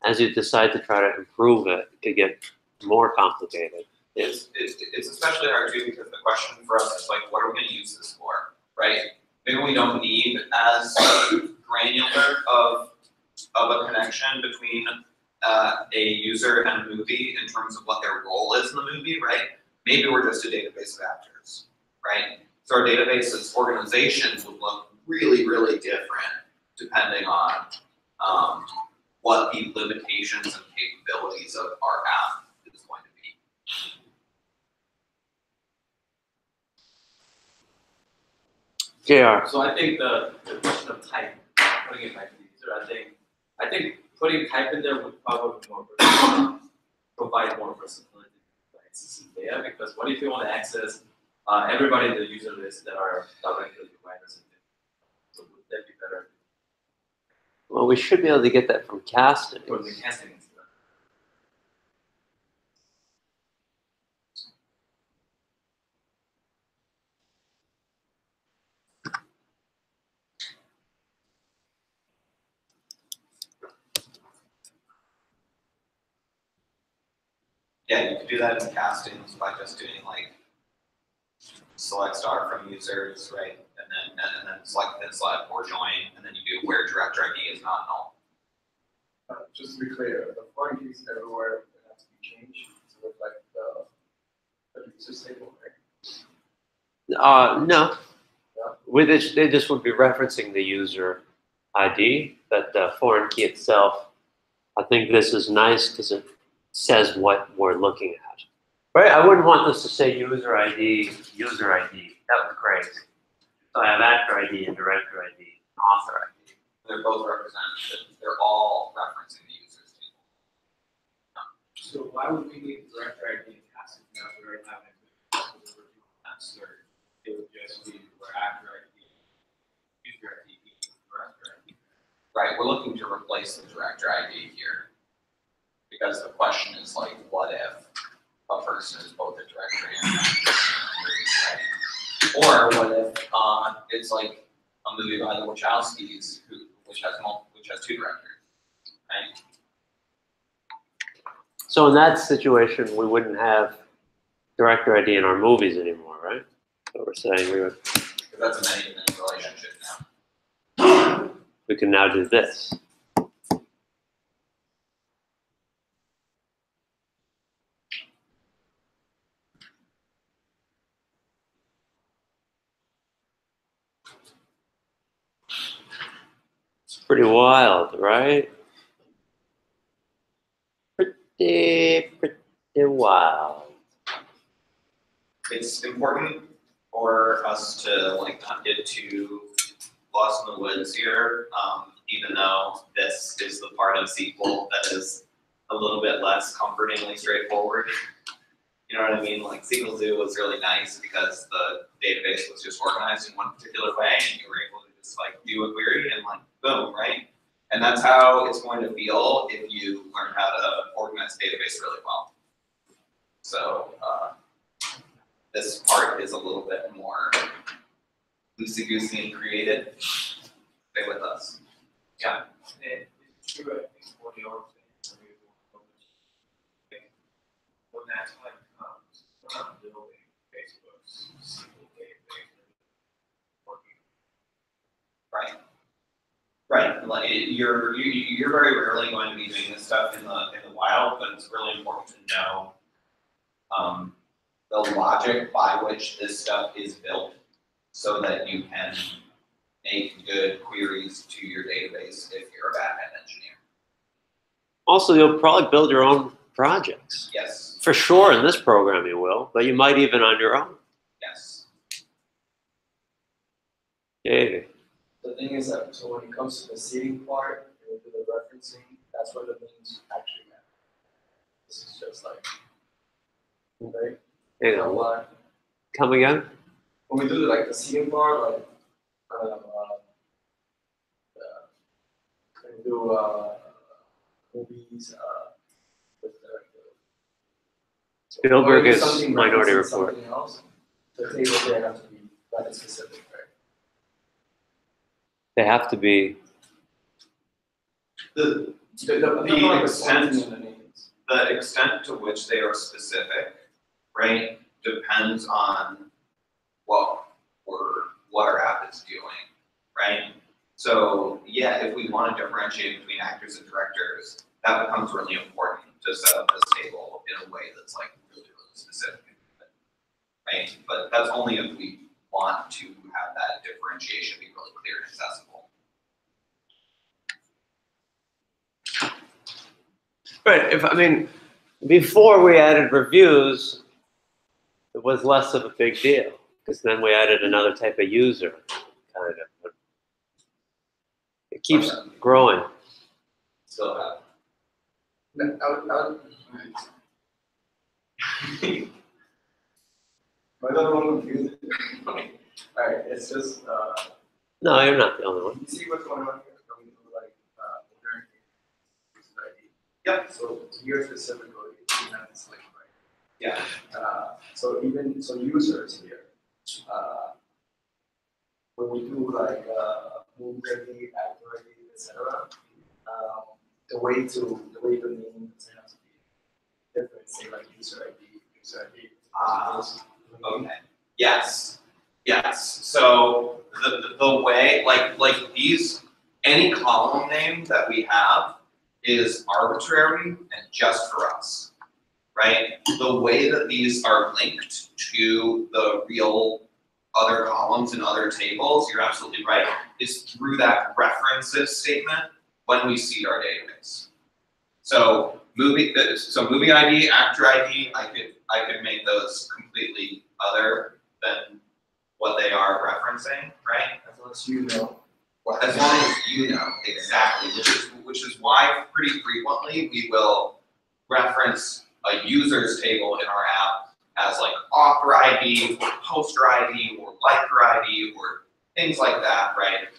S1: as you decide to try to improve it, it could get more complicated.
S4: It's especially hard too because the question for us is like, what are we going to use this for, right? Maybe we don't need as granular of a connection between a user and a movie in terms of what their role is in the movie, right? Maybe we're just a database of actors, right? So our database's organizations would look really, really different depending on what the limitations and capabilities of our app is going to be.
S1: JR.
S8: So I think the question of type, putting it back to the user, I think putting type in there would probably provide more versatility to accessing data, because what if you want to access everybody in the user list that are directly providers? So would that be better
S1: Well, we should be able to get that from casting.
S8: for the casting instead?
S4: Yeah, you could do that in castings by just doing like select star from users, right? And then select then select or join, and then you do where director ID is not null.
S5: Just to be clear, the foreign keys everywhere that have to be changed to reflect the user table, right?
S1: No. With it, they just would be referencing the user ID, but the foreign key itself, I think this is nice because it says what we're looking at. Right? I wouldn't want this to say user ID, user ID. That was great. So I have actor ID and director ID, author ID.
S4: They're both represented. They're all referencing the users table.
S2: So why would we need director ID and casting now? We already have it. Answer. It would just be where actor ID, user ID, director ID.
S4: Right, we're looking to replace the director ID here. Because the question is like, what if a person is both a director and an actor? Right? Or what if it's like a movie by the Wachowskis, which has two directors, right?
S1: So in that situation, we wouldn't have director ID in our movies anymore, right? So we're saying we would.
S4: Because that's a many-to-many relationship now.
S1: We can now do this. It's pretty wild, right? Pretty wild.
S4: It's important for us to like not get too lost in the woods here, even though this is the part of SQL that is a little bit less comfortingly straightforward. You know what I mean? Like SQL Zoo was really nice because the database was just organized in one particular way, and you were able to just like do a query and like boom, right? And that's how it's going to feel if you learn how to organize a database really well. So this part is a little bit more loosey-goosey and creative. Stay with us. Yeah.
S2: And it's true, I think, for the other things, when that time comes, we're not building Facebook's single database.
S4: Right. Right. Like you're very rarely going to be doing this stuff in the wild, but it's really important to know the logic by which this stuff is built, so that you can make good queries to your database if you're a backend engineer.
S1: Also, you'll probably build your own projects.
S4: Yes.
S1: For sure, in this program you will, but you might even on your own.
S4: Yes.
S1: Yeah.
S5: The thing is that, so when it comes to the seeding part, and we do the referencing, that's where the names actually matter. This is just like, right?
S1: Hang on, what? Come again?
S5: When we do like the seeding part, like, when we do movies, with
S1: Spielberg is
S5: something
S1: Minority
S5: references
S1: Report.
S5: something else, the table there has to be rather specific, right?
S1: They have to be.
S4: The
S5: The
S4: extent
S5: in the names.
S4: the extent to which they are specific, right, depends on what our app is doing, right? So yeah, if we want to differentiate between actors and directors, that becomes really important to set up this table in a way that's like really, really specific, right? But that's only if we want to have that differentiation be really clear and accessible.
S1: Right. Before we added reviews, it was less of a big deal because then we added another type of user, kind of. It keeps growing.
S8: still have.
S5: No, I would. I don't want to confuse it. Alright, it's just,
S1: No, you're not the only one.
S5: you see what's going on here, when we do like, user ID.
S4: Yep.
S5: So here specifically, we have this link, right?
S4: Yeah.
S5: So even, so users here, when we do like, move ID, actor ID, etc., the way to name doesn't have to be different, say like user ID.
S4: Okay. Yes. Yes. So the way, like these, any column name that we have is arbitrary and just for us, right? The way that these are linked to the real other columns and other tables, you're absolutely right, is through that references statement when we seed our database. So movie ID, actor ID, I could make those completely other than what they are referencing, right?
S5: As long as you know.
S4: As long as you know exactly, which is why pretty frequently we will reference a users table in our app as like author ID or poster ID or liker ID or things like that, right?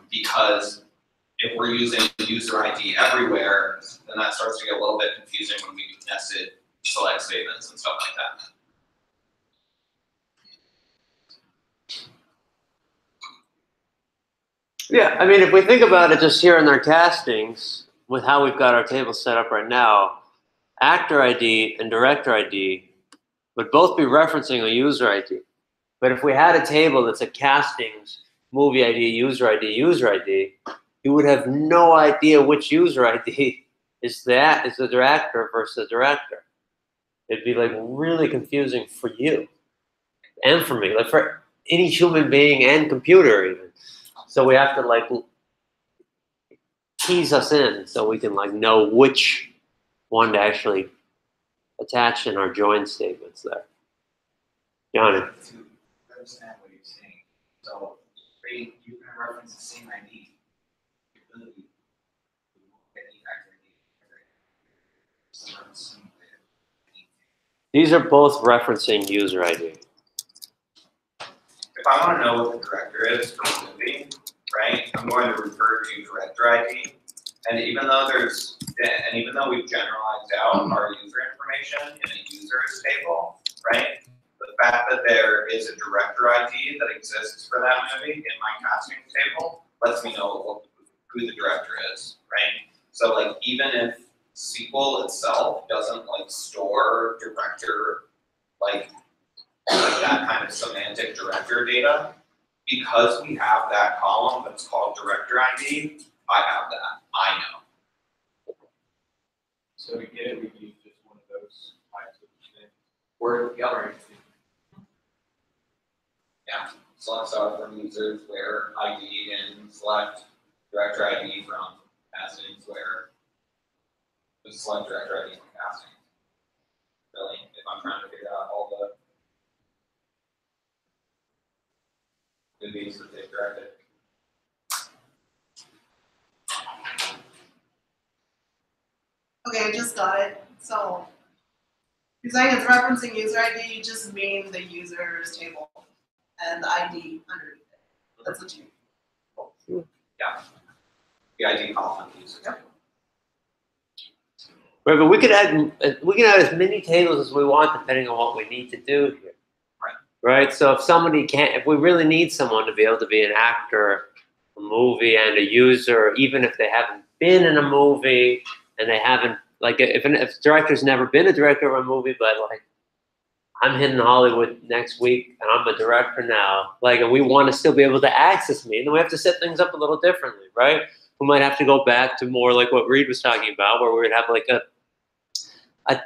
S4: Because if we're using user ID everywhere, then that starts to get a little bit confusing when we do nested select statements and stuff like that.
S1: Yeah, I mean, if we think about it just here in our castings, with how we've got our table set up right now, actor ID and director ID would both be referencing a user ID. But if we had a table that's a castings, movie ID, user ID, you would have no idea which user ID is the director versus the director. It'd be like really confusing for you and for me, like for any human being and computer even. So we have to like tease us in so we can like know which one to actually attach in our join statements there. Johnny.
S8: To understand what you're saying, so you can reference the same ID. The ability to get the actor ID.
S1: These are both referencing user ID.
S4: If I want to know what the director is for the movie, right, I'm going to refer to director ID. And even though we've generalized out our user information in a users table, right, the fact that there is a director ID that exists for that movie in my casting table lets me know who the director is, right? So like even if SQL itself doesn't like store director like that kind of semantic director data, because we have that column that's called director ID, I have that, I know.
S2: So to get it, we use just one of those types of things.
S8: Or the other.
S4: Yeah, select star from users where ID and select director ID from castings where just select director ID from casting. Really, if I'm trying to figure out all the movies that they've directed.
S7: Okay, I just got it. So you're saying it's referencing user ID, you just mean the users table and the ID underneath it. That's what you mean.
S4: Yeah. The ID column on the user table.
S1: Right, but we can add as many tables as we want depending on what we need to do here. Right. So if we really need someone to be able to be an actor, a movie, and a user, even if they haven't been in a movie and they haven't, like, if a director's never been a director of a movie, but like, I'm hitting Hollywood next week and I'm a director now, like, and we want to still be able to access me, and then we have to set things up a little differently, right? We might have to go back to more like what Reed was talking about, where we would have like a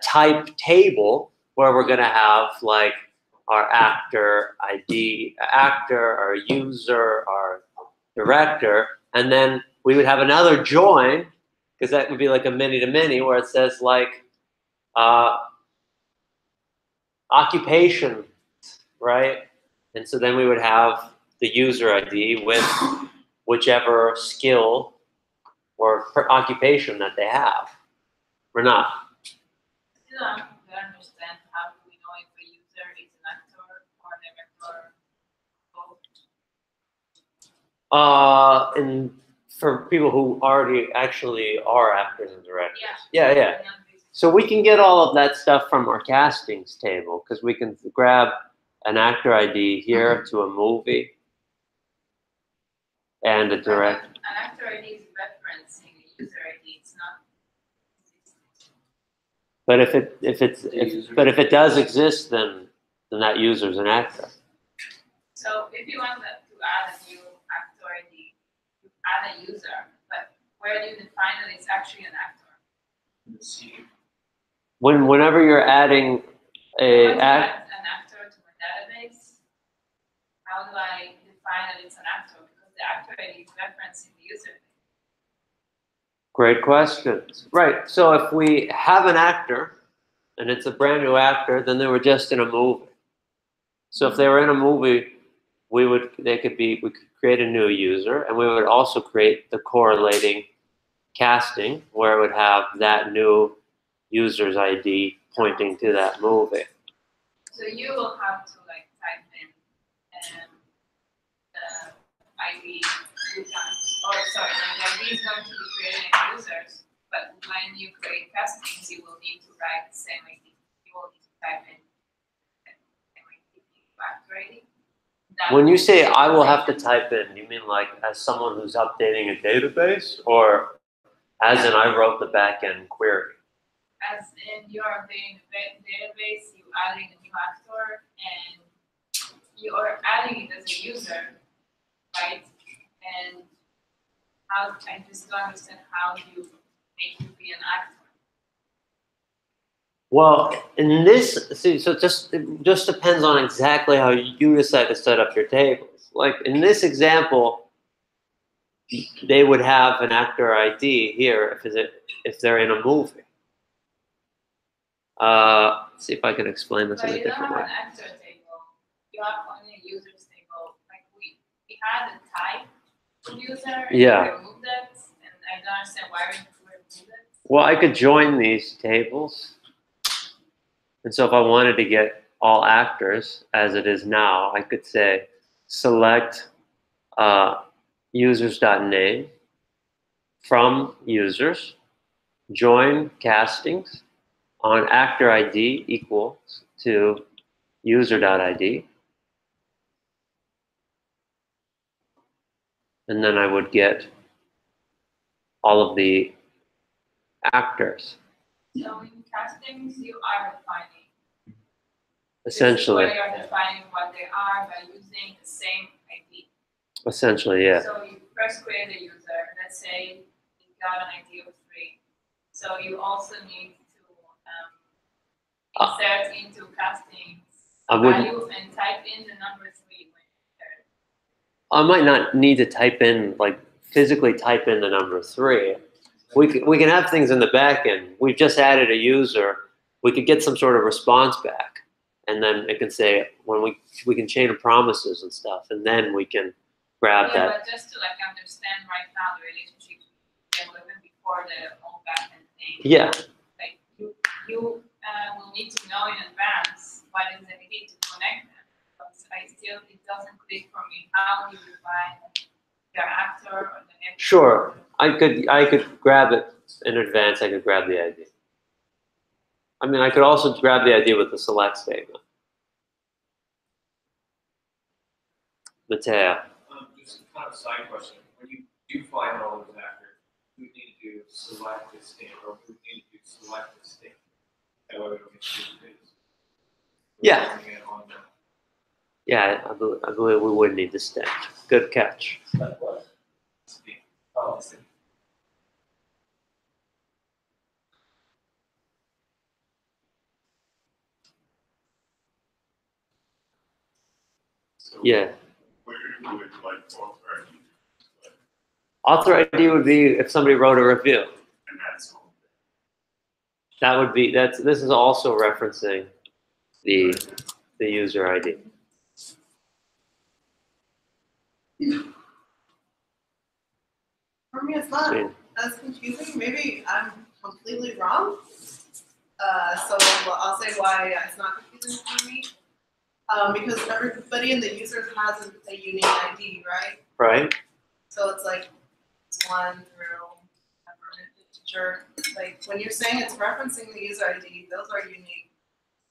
S1: type table where we're gonna have like our actor ID, our user, our director, and then we would have another join, because that would be like a many-to-many, where it says like occupation, right? And so then we would have the user ID with whichever skill or occupation that they have. Or not.
S3: Still, I don't understand how do we know if a user is an actor or an actor.
S1: And for people who already actually are actors and directors.
S3: Yeah.
S1: Yeah. So we can get all of that stuff from our castings table because we can grab an actor ID here to a movie and a direct.
S3: An actor ID is referencing a user ID. It's not.
S1: But if it does exist, then that user's an actor.
S3: So if you want to add a new actor ID, you add a user, but where do you define that it's actually an actor?
S1: Whenever you're adding
S3: Once you add an actor to a database, how do I define that it's an actor? Because the actor ID is referencing the user.
S1: Great questions. Right. So if we have an actor and it's a brand new actor, then they were just in a movie. So if they were in a movie, we could create a new user, and we would also create the correlating casting where it would have that new user's ID pointing to that movie.
S3: So you will have to like type in the ID you can, or sorry, the ID is going to be creating users, but when you create castings, you will need to write the same ID. You will need to type in the same ID factor ID.
S1: When you say I will have to type in, you mean like as someone who's updating a database, or as in I wrote the backend query?
S3: As in you are updating the database, you adding a new actor, and you are adding it as a user, right? And how I just don't understand how you make you be an actor.
S1: Well, in this, so it just depends on exactly how you decide to set up your tables. Like in this example, they would have an actor ID here if they're in a movie. Let's see if I can explain this in a different way.
S3: But you don't have an actor table. You have only a users table. Like we had a type of user and
S1: Yeah.
S3: we removed it, and I don't understand why we removed it.
S1: Well, I could join these tables. And so if I wanted to get all actors, as it is now, I could say select users.name from users, join castings on actor ID equals to user.id. And then I would get all of the actors.
S3: So in castings, you are defining.
S1: Essentially.
S3: This is where you're defining what they are by using the same ID.
S1: Essentially, yeah.
S3: So you first create a user. Let's say you got an ID of 3. So you also need to insert into castings value and type in the number 3 when you insert.
S1: I might not need to type in, like physically type in the number 3. We can have things in the back end. We've just added a user. We could get some sort of response back. And then it can say, when we can chain promises and stuff, and then we can grab that.
S3: But just to like understand right now the relationship even before the whole backend thing.
S1: Yeah.
S3: Like you will need to know in advance what is the need to connect them. Because it doesn't click for me. How do you define the actor or the actor?
S1: Sure. I could grab it in advance. I could grab the ID. I mean, I could also grab the ID with the select statement. Mateo.
S2: Just kind of a side question. When you do find all those actors, you need to do select this thing, or you need to do select this thing. That way we don't get confused.
S1: Yeah. Yeah, I believe we would need to stitch. Good catch.
S5: Like what? Oh, I see.
S1: Yeah.
S9: Where would like
S1: Author ID would be if somebody wrote a review.
S9: and that's all.
S1: That would be this is also referencing the user ID.
S7: For me, it's not. that's confusing. Maybe I'm completely wrong. So I'll say why it's not confusing for me. Because everybody in the user has a unique ID, right?
S1: Right.
S7: So it's like one through integer. Like when you're saying it's referencing the user ID, those are unique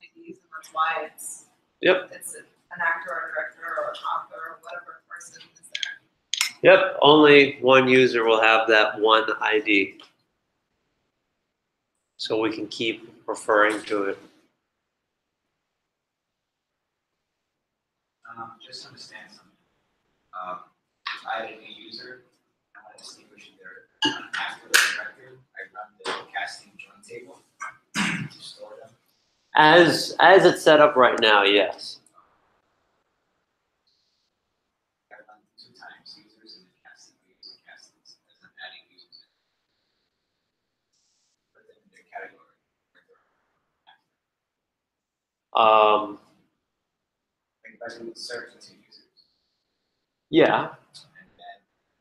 S7: IDs, and that's why it's it's an actor or director or author or whatever person is there.
S1: Yep. Only one user will have that one ID, so we can keep referring to it.
S8: Just understand something. If I had a new user, I want to distinguish their actor or director. I run the casting join table to store them.
S1: As it's set up right now, yes.
S8: I run 2 times users and then casting users and castings as I'm adding users. Put them in their category. Like if I do search into users.
S1: Yeah.
S8: And then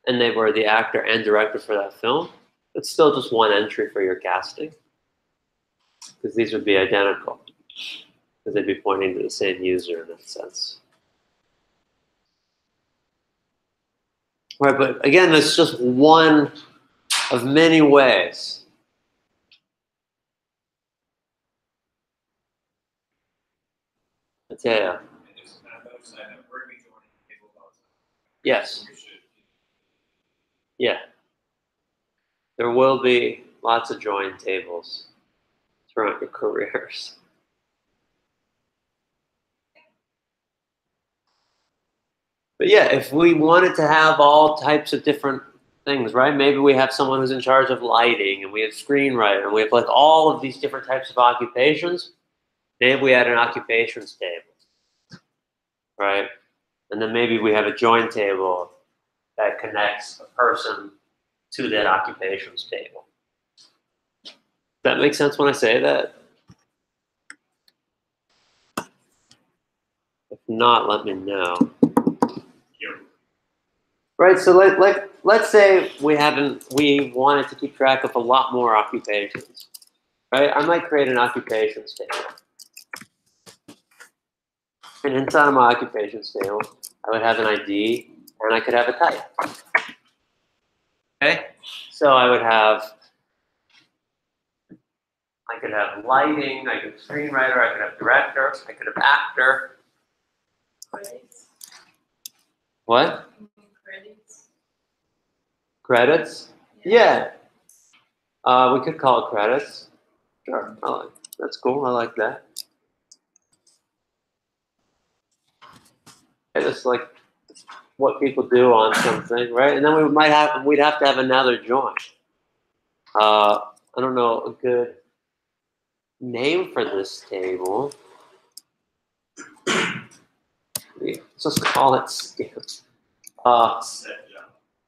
S1: And they were the actor and director for that film. It's still just one entry for your casting, because these would be identical, because they'd be pointing to the same user in that sense. Right, but again, it's just one of many ways. Mateo.
S2: And just kind of notice that we're gonna be joining tables all the time.
S1: Yes.
S2: We should.
S1: Yeah. There will be lots of join tables throughout your careers. But yeah, if we wanted to have all types of different things, right? Maybe we have someone who's in charge of lighting, and we have screenwriter, and we have like all of these different types of occupations. Maybe we add an occupations table, right? And then maybe we have a join table that connects a person to that occupations table. Does that make sense when I say that? If not, let me know. Right, so let's say we wanted to keep track of a lot more occupations, right? I might create an occupations table. And inside of my occupations table, I would have an ID and I could have a type. Okay, so I could have lighting, I could have screenwriter, I could have director, I could have actor.
S3: Credits.
S1: What?
S3: Credits.
S1: Credits? Yeah. We could call it credits. Sure. That's cool. I like that. It's like what people do on something, right? And then we'd have to have another join. I don't know a good name for this table. Let's just call it skills.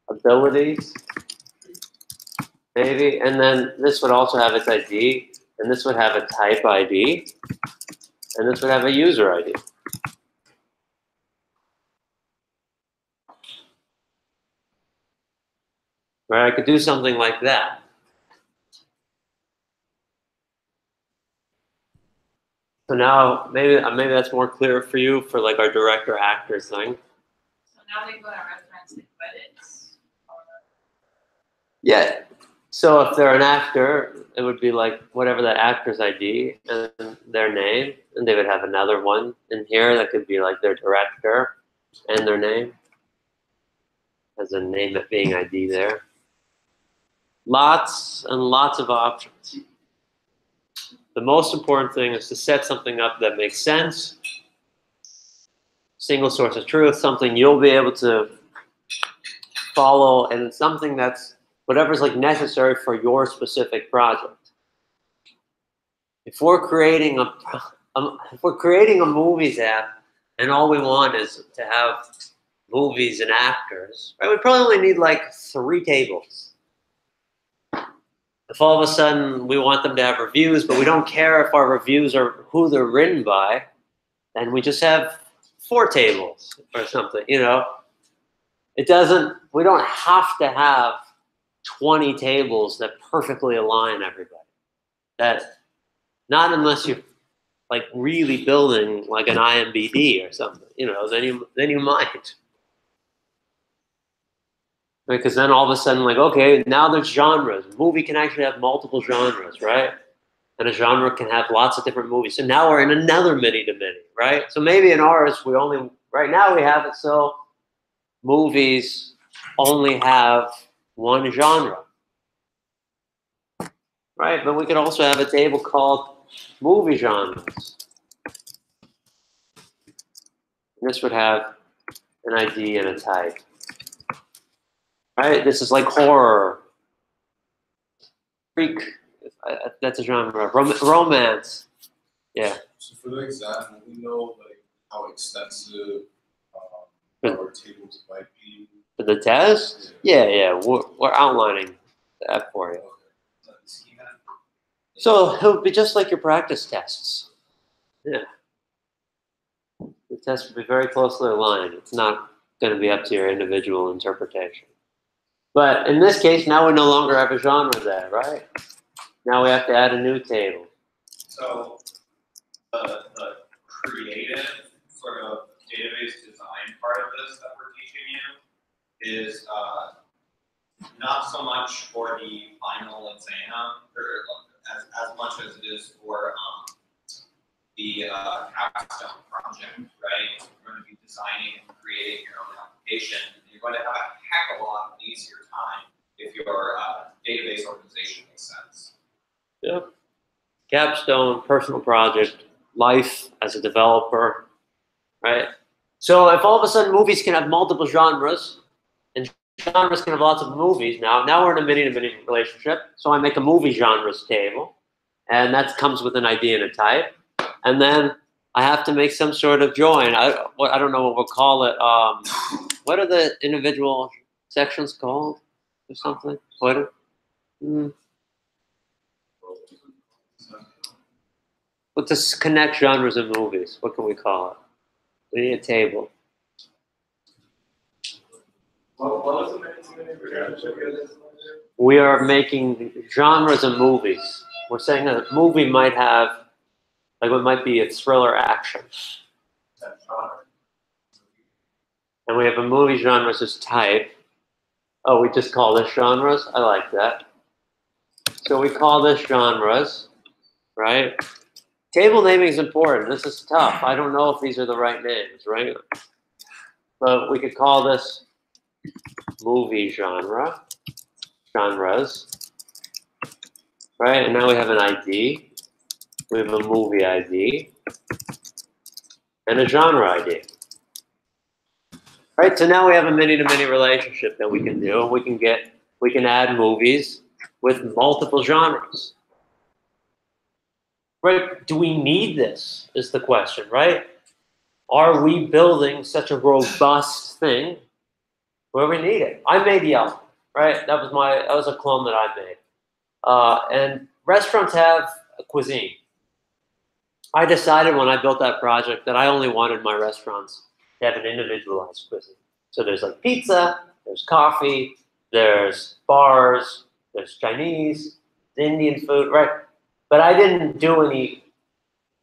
S1: Abilities, maybe. And then this would also have its ID, and this would have a type ID, and this would have a user ID. Right, I could do something like that. So now maybe that's more clear for you for like our director actor thing.
S3: So now they're gonna reference the credits.
S1: Yeah. So if they're an actor, it would be like whatever that actor's ID and their name, and they would have another one in here that could be like their director and their name as a name of being ID there. Lots and lots of options. The most important thing is to set something up that makes sense. Single source of truth, something you'll be able to follow, and something that's whatever's like necessary for your specific project. If we're creating a movies app and all we want is to have movies and actors, right? We probably only need like 3 tables. If all of a sudden we want them to have reviews, but we don't care if our reviews are who they're written by, then we just have 4 tables or something, you know? We don't have to have 20 tables that perfectly align everybody. That, not unless you're like really building like an IMBD or something, you know, then you might. Because then all of a sudden, like, okay, now there's genres. A movie can actually have multiple genres, right? And a genre can have lots of different movies. So now we're in another many-to-many, right? So maybe in ours, right now we have it so movies only have one genre, right? But we could also have a table called movie genres. This would have an ID and a type, right? This is like horror, freak. That's a genre. Romance, yeah.
S9: So for the exam, we know like how extensive our tables might be.
S1: For the test, yeah. We're outlining that for you. So it'll be just like your practice tests. Yeah. The test will be very closely aligned. It's not going to be up to your individual interpretation. But in this case, now we no longer have a genre there, right? Now we have to add a new table.
S4: So the creative sort of database design part of this that we're teaching you is not so much for the final exam, or as much as it is for the capstone project, right? You're going to be designing and creating your own application. You're going to have a heck of a lot easier time if your database organization makes sense.
S1: Yep. Capstone, personal project, life as a developer, right? So if all of a sudden movies can have multiple genres, and genres can have lots of movies now we're in a many-to-many relationship. So I make a movie genres table, and that comes with an ID and a type. And then I have to make some sort of join. I don't know what we'll call it. What are the individual sections called or something? Let's just connect genres of movies. What can we call it? We need a table.
S5: What was the many-to-many?
S1: We are making genres of movies. We're saying a movie might have, like, it might be a thriller action. And we have a movie genres as type. Oh, we just call this genres? I like that. So we call this genres, right? Table naming is important. This is tough. I don't know if these are the right names, right? But we could call this movie genres, right? And now we have an ID. We have a movie ID and a genre ID. Right, so now we have a many-to-many relationship that we can do. We can add movies with multiple genres. Right, do we need this is the question, right? Are we building such a robust thing where we need it? I made Yelp, right? That was a clone that I made. And restaurants have a cuisine. I decided when I built that project that I only wanted my restaurants to have an individualized cuisine. So there's like pizza, there's coffee, there's bars, there's Chinese, Indian food, right? But I didn't do any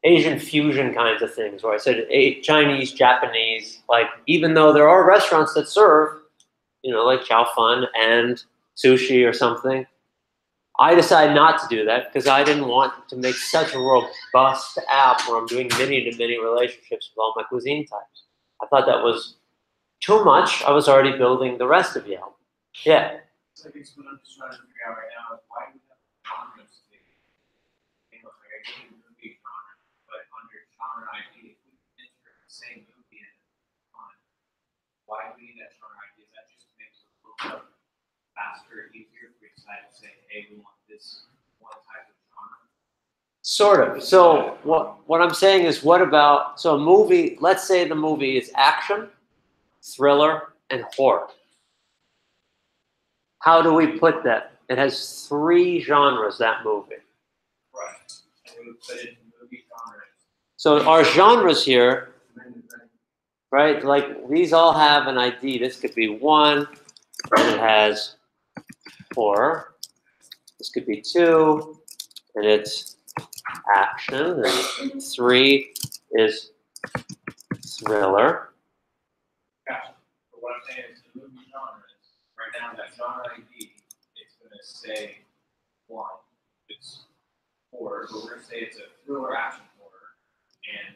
S1: Asian fusion kinds of things where I said Chinese, Japanese, like even though there are restaurants that serve, you know, like Chow Fun and sushi or something, I decided not to do that because I didn't want to make such a robust app where I'm doing many-to-many relationships with all my cuisine types. I thought that was too much. I was already building the rest of Yelp. Yeah.
S2: So I guess what I'm just trying to figure out right now is why do we have genres to like I get the movie genre, but under genre ID, if we insert the same movie in on, why do we need that genre ID? Is that just makes it a little faster, easier if we decide to say, hey, we want this one type of genre?
S1: Sort of. So what I'm saying is, what about, so a movie, let's say the movie is action, thriller, and horror. How do we put that? It has 3 genres, that movie.
S2: Right. And we would put it in movie genre.
S1: So our genres here, right, like these all have an ID. This could be 1, and it has horror. This could be 2, and it's action. And 3 is thriller.
S2: Gotcha. But what I'm saying is the movie genre is, right now, that genre ID, it's gonna say 1, it's horror, but we're gonna say it's a thriller action horror, and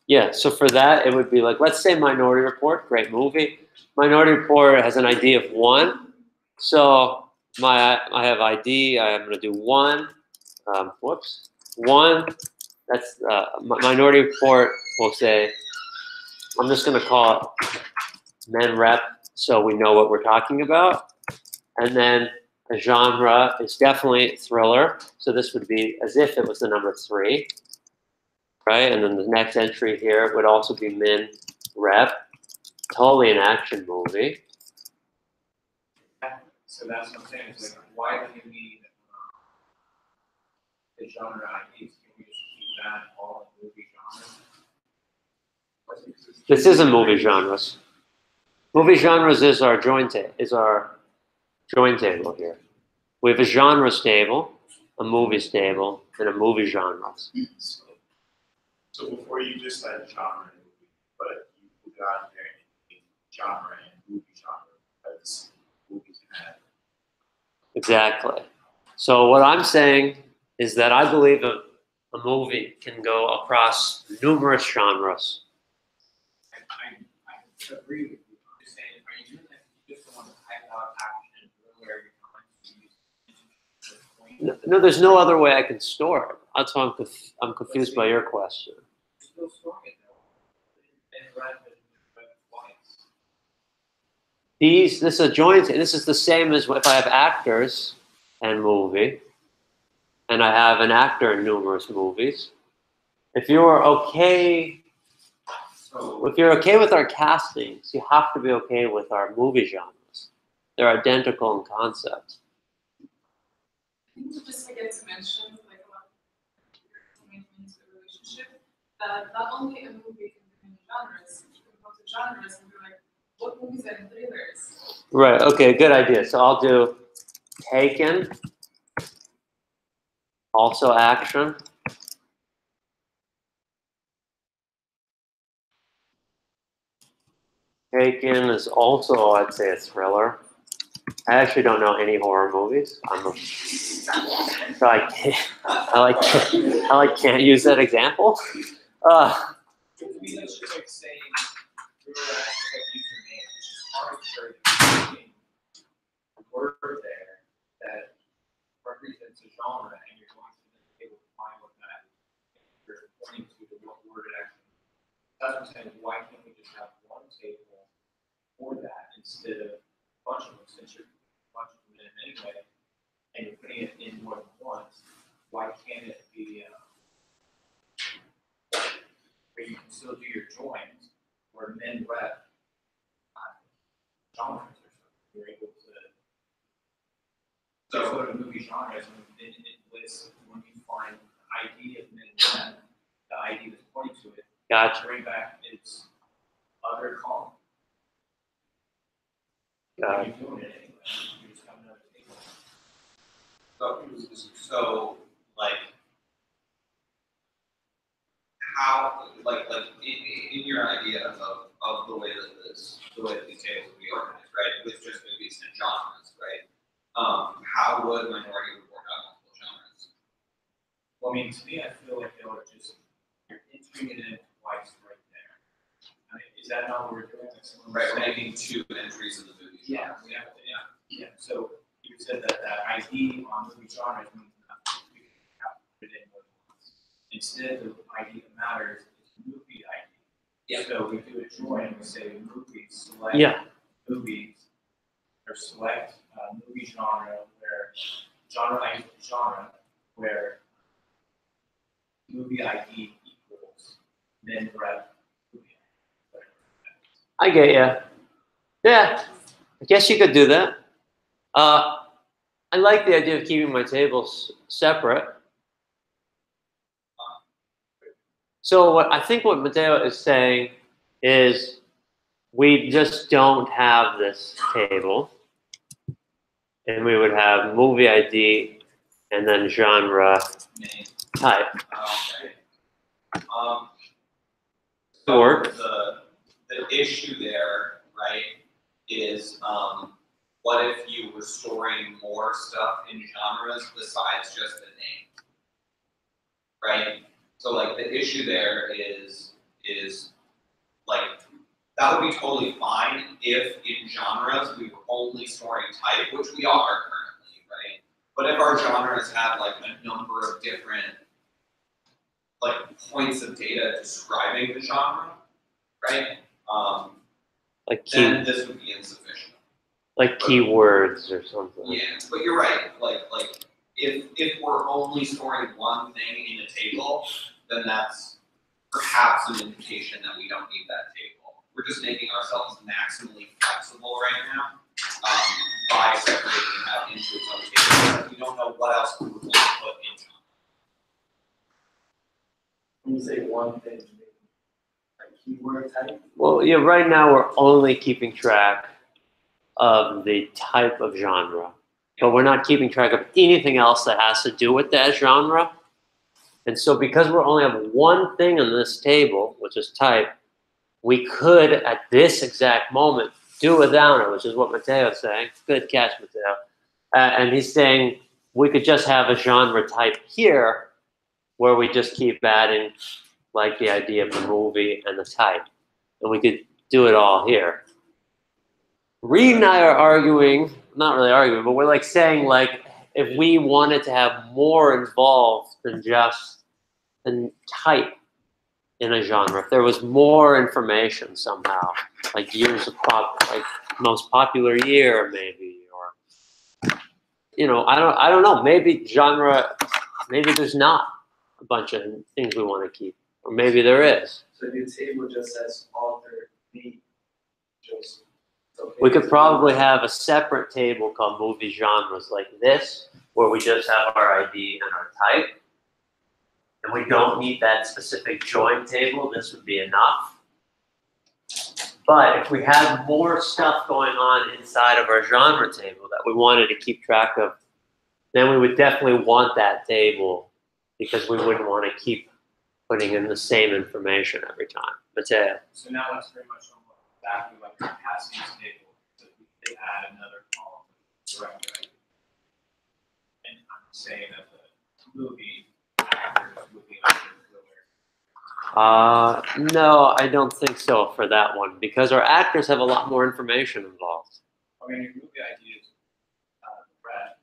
S1: Yeah, so for that, it would be like, let's say Minority Report, great movie. Minority Report has an ID of 1. So I have ID, I'm going to do 1. Whoops. 1. That's Minority Report, we'll say, I'm just going to call it men rep so we know what we're talking about. And then a genre is definitely thriller. So this would be as if it was the number 3. Right, and then the next entry here would also be min rep, totally an action movie.
S2: so that's what I'm saying, it's like, why do you need the genre IDs? Can we just keep that all in movie genres?
S1: This isn't movie genres. Movie genres is our join table here. We have a genres table, a movies table, and a movie genres.
S9: So before you just said genre and movie, but you put it out there in genre and movie genre because movies can have.
S1: Exactly. So what I'm saying is that I believe a movie can go across numerous genres.
S2: I agree with you. I'm just saying, are you doing that? You just want to type out action thriller every time?
S1: No, there's no other way I can store it. That's why I'm confused by your question.
S2: Still storing it though. And rather than twice.
S1: This is a joint. This is the same as if I have actors and movie, and I have an actor in numerous movies. If you're okay with our castings, you have to be okay with our movie genres. They're identical in concept.
S3: I think we just forget to mention, like a lot of commitment to a relationship, that not only a movie can be in genres, you can go to genres and be like, what movies are thrillers?
S1: Right, okay, good idea. So I'll do Taken, also action. Taken is also, I'd say, a thriller. I actually don't know any horror movies. So I can't use that example.
S2: To me, that's just like saying thriller action like username. It's just arbitrary a word there that represents a genre, and you're going to be able to find what that you're pointing to, what word it actually. That's what I'm saying. Why can't we just have one table for that instead of a bunch of them? Since you're a bunch of them in anyway, and you're putting it in more than once, why can't it be where you can still do your joins, where men rep genres or something? You're able to. So go to movie genres, and it lists when you find the ID of men rep, the ID that's pointing to it.
S1: Gotcha.
S2: Bring back its other column.
S1: Got
S2: You're doing it anyway. You just have another table.
S4: So like how in your idea of the way that these tables would be organized, right? With just movies and genres, right? How would Minority Report have multiple genres?
S2: Well, I mean, to me, I feel like they were just you're entering it in twice right there. I mean, is that not what we're doing?
S4: Right, we're making 2 entries in the movie.
S2: Yeah, we have to, yeah. So you said that ID on movie genres means nothing. We have to put it in more than once. Instead, the ID that matters is movie ID.
S4: Yeah.
S2: So we do a join and we say movies, select movies, or select movie genre where movie ID equals then rep movie ID.
S1: I get you. Yeah, I guess you could do that. I like the idea of keeping my tables separate. So I think what Matteo is saying is we just don't have this table. and we would have movie ID and then genre
S4: Name.
S1: type.
S4: Okay.
S1: Work.
S4: The issue there, right, is what if you were storing more stuff in genres besides just the name, right? So like the issue there is like that would be totally fine if in genres we were only storing type, which we are currently, right? But if our genres have like a number of different like points of data describing the genre, right?
S1: Like
S4: Then this would be insufficient.
S1: like keywords or something.
S4: Yeah, but you're right. Like if we're only storing one thing in a table, then that's perhaps an indication that we don't need that table. We're just making ourselves maximally flexible right now by separating that into its own table. Because we don't know what else we would want to put into it.
S5: When you say one thing, like keyword type?
S1: Well, yeah, right now we're only keeping track of the type of genre, but we're not keeping track of anything else that has to do with that genre. And so because we only have one thing on this table, which is type, we could, at this exact moment, do without it, which is what Mateo's saying. Good catch, Mateo. And he's saying we could just have a genre type here where we just keep adding like the idea of the movie and the type. And we could do it all here. Reed and I are arguing, not really arguing, but we're like saying like if we wanted to have more involved than just the type in a genre, if there was more information somehow, like years of like most popular year maybe, or you know, I don't know, maybe genre, maybe there's not a bunch of things we want to keep, or maybe there is.
S5: So if your table just says author, name, just. Okay.
S1: We could probably have a separate table called movie genres like this, where we just have our ID and our type. And we don't need that specific join table. This would be enough. But if we had more stuff going on inside of our genre table that we wanted to keep track of, then we would definitely want that table because we wouldn't want to keep putting in the same information every time. Mateo.
S2: So now that's very much almost exactly like our passings table, so we could add another column, director ID. And I'm saying that the movie actors would be under the
S1: No, I don't think so for that one because our actors have a lot more information involved.
S2: I mean, your movie ID is red,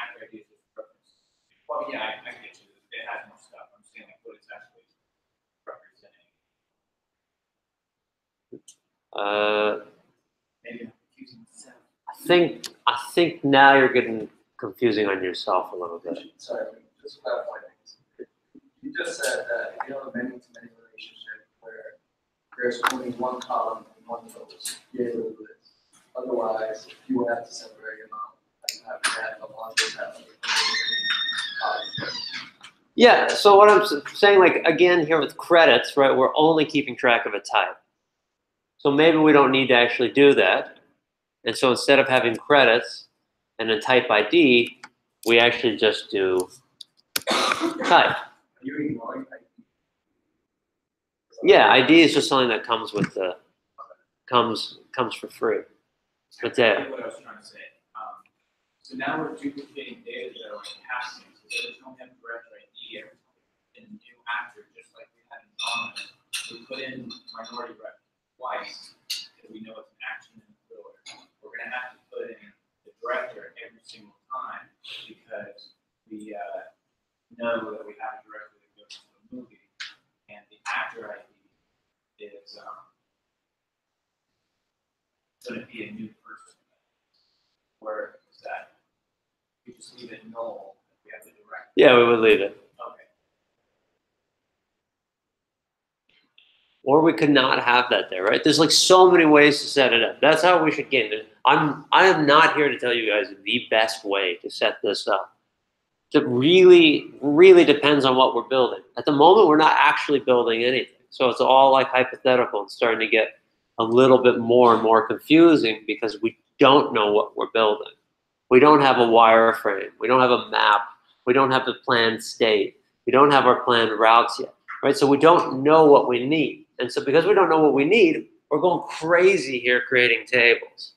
S2: actor ID is reference. Well, yeah, I get you. It has more stuff. I'm saying like what it's actually representing. Maybe I'm confusing myself.
S1: I think now you're getting confusing on yourself a little bit.
S5: Sorry, just to clarify things. You just said that if you have a many-to-many relationship where there's only one column and one rows, you're able to do this. Otherwise, you would have to separate them out. Like you have to have a bunch of that.
S1: Yeah, so what I'm saying, like, again, here with credits, right, we're only keeping track of a type. So maybe we don't need to actually do that. And so instead of having credits and a type ID, we actually just do type.
S5: Are you ignoring ID?
S1: Yeah, ID is just something that comes with the, comes for free. But
S2: Exactly what I was trying to say. So now we're duplicating data that are like passings. So there's only have director ID every time in a new actor, just like we had in drama. We put in minority rep twice because we know it's an action and a thriller. We're going to have to put in the director every single time because we know that we have a director that goes to the movie, and the actor ID is going to be a new person. Where is that? We just leave it null. We have the director.
S1: yeah, we would leave it.
S2: Okay.
S1: Or we could not have that there, right? There's like so many ways to set it up. That's how we should get it. I am not here to tell you guys the best way to set this up. It really, really depends on what we're building. At the moment, we're not actually building anything. So it's all like hypothetical and starting to get a little bit more and more confusing because we don't know what we're building. We don't have a wireframe. We don't have a map. We don't have the planned state. We don't have our planned routes yet, right? So we don't know what we need. And so because we don't know what we need, we're going crazy here creating tables.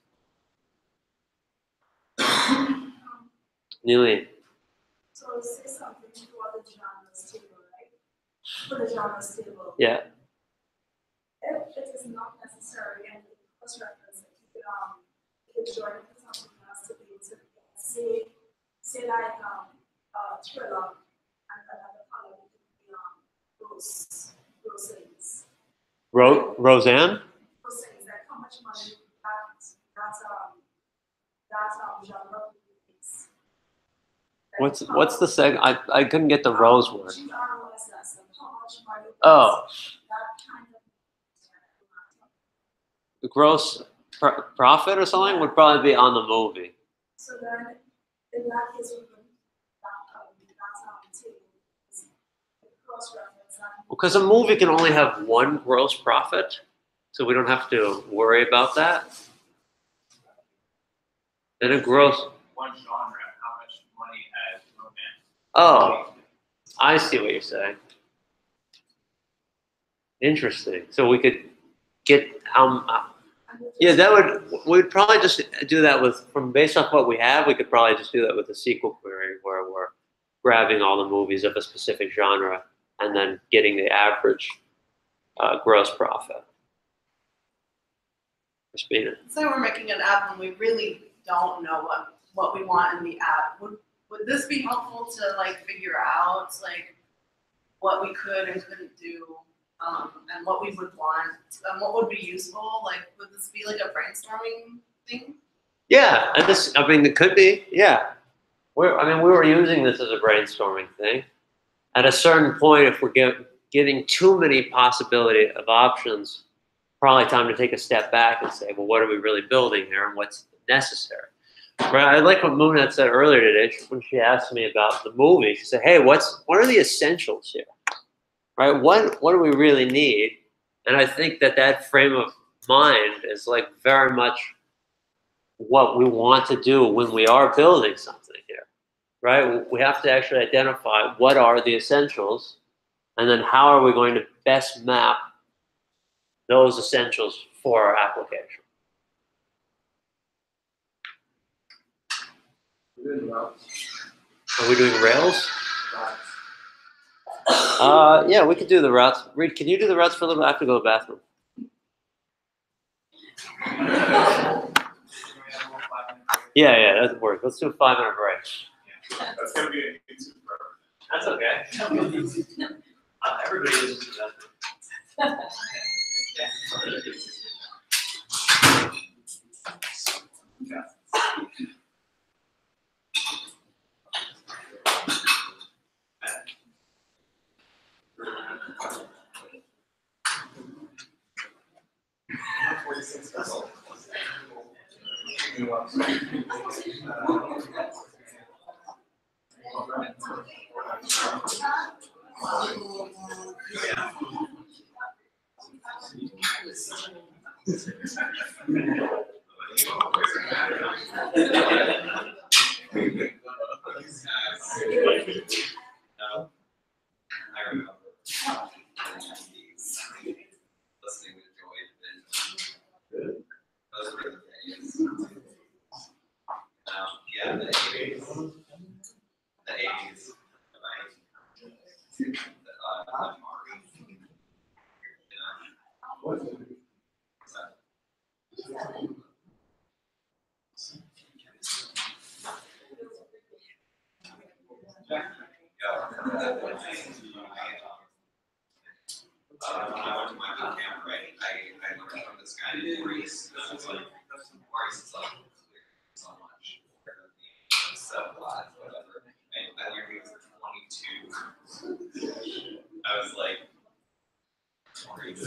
S1: Nillian.
S6: So say something for the genres table, right? For the genres table.
S1: Yeah.
S6: If it is not necessary and cross reference, you could join it with something else to be able to say like thriller and another color would be those things.
S1: Roseanne?
S6: Those things, like how much money that genre is.
S1: What's the seg? I couldn't get the rose word.
S6: GROSS, how much money
S1: Oh,
S6: that kind of
S1: the gross profit or something would probably be on the movie.
S6: so then in that case we can that's cross reference that.
S1: Because a movie can only have one gross profit, so we don't have to worry about that. Then a gross.
S2: One genre, how much money has romance?
S1: Oh, I see what you're saying. Interesting. So we could get yeah, that we'd probably just do that with based off what we have. We could probably just do that with a SQL query where we're grabbing all the movies of a specific genre and then getting the average gross profit. Christina.
S7: Say we're making an app and we really don't know what we want in the app. Would this be helpful to like figure out like what we could and couldn't do, and what we would want, and what would be useful? Like, would this be like a brainstorming thing?
S1: Yeah, and I mean, it could be. Yeah, we were using this as a brainstorming thing. At a certain point, if we're getting too many possibility of options, probably time to take a step back and say, well, what are we really building here, and what's necessary? Right. I like what Moonat said earlier today when she asked me about the movie. She said, "Hey, what are the essentials here? Right? What do we really need?" And I think that frame of mind is like very much what we want to do when we are building something here. Right? We have to actually identify what are the essentials, and then how are we going to best map those essentials for our application. Are we doing Rails? Yeah, we could do the routes. Reed, can you do the routes for a little? I have to go to the bathroom. Yeah, that works. Let's do a 5-minute break.
S9: That's gonna be a YouTube program.
S1: That's okay. Everybody listens to that.
S4: I remember listening to Joy. Those were the days. Yeah, the 80s. The 80s. When I went to my boot camp, right, I learned from this guy named Maurice. It's like, Maurice is like, so much. So glad, whatever. And I learned he was 22. I was like, Maurice.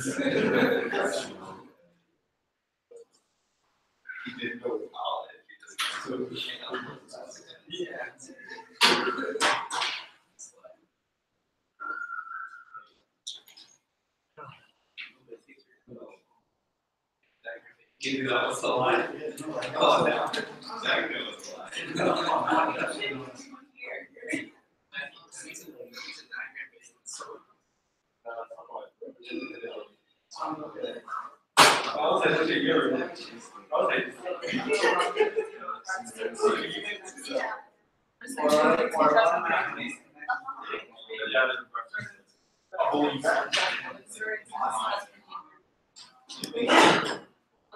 S4: He didn't go to college. He just yeah. That was the line. Oh, no. That was the line.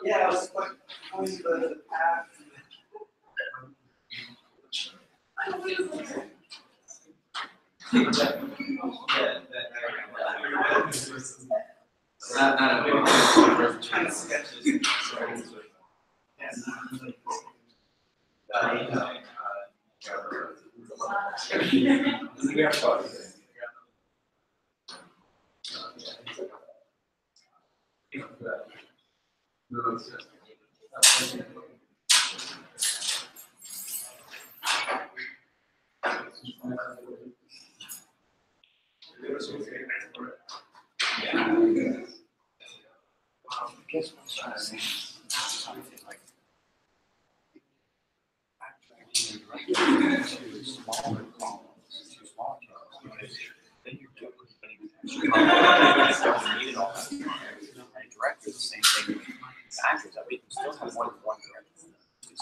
S4: Yeah, I was like, going to the path.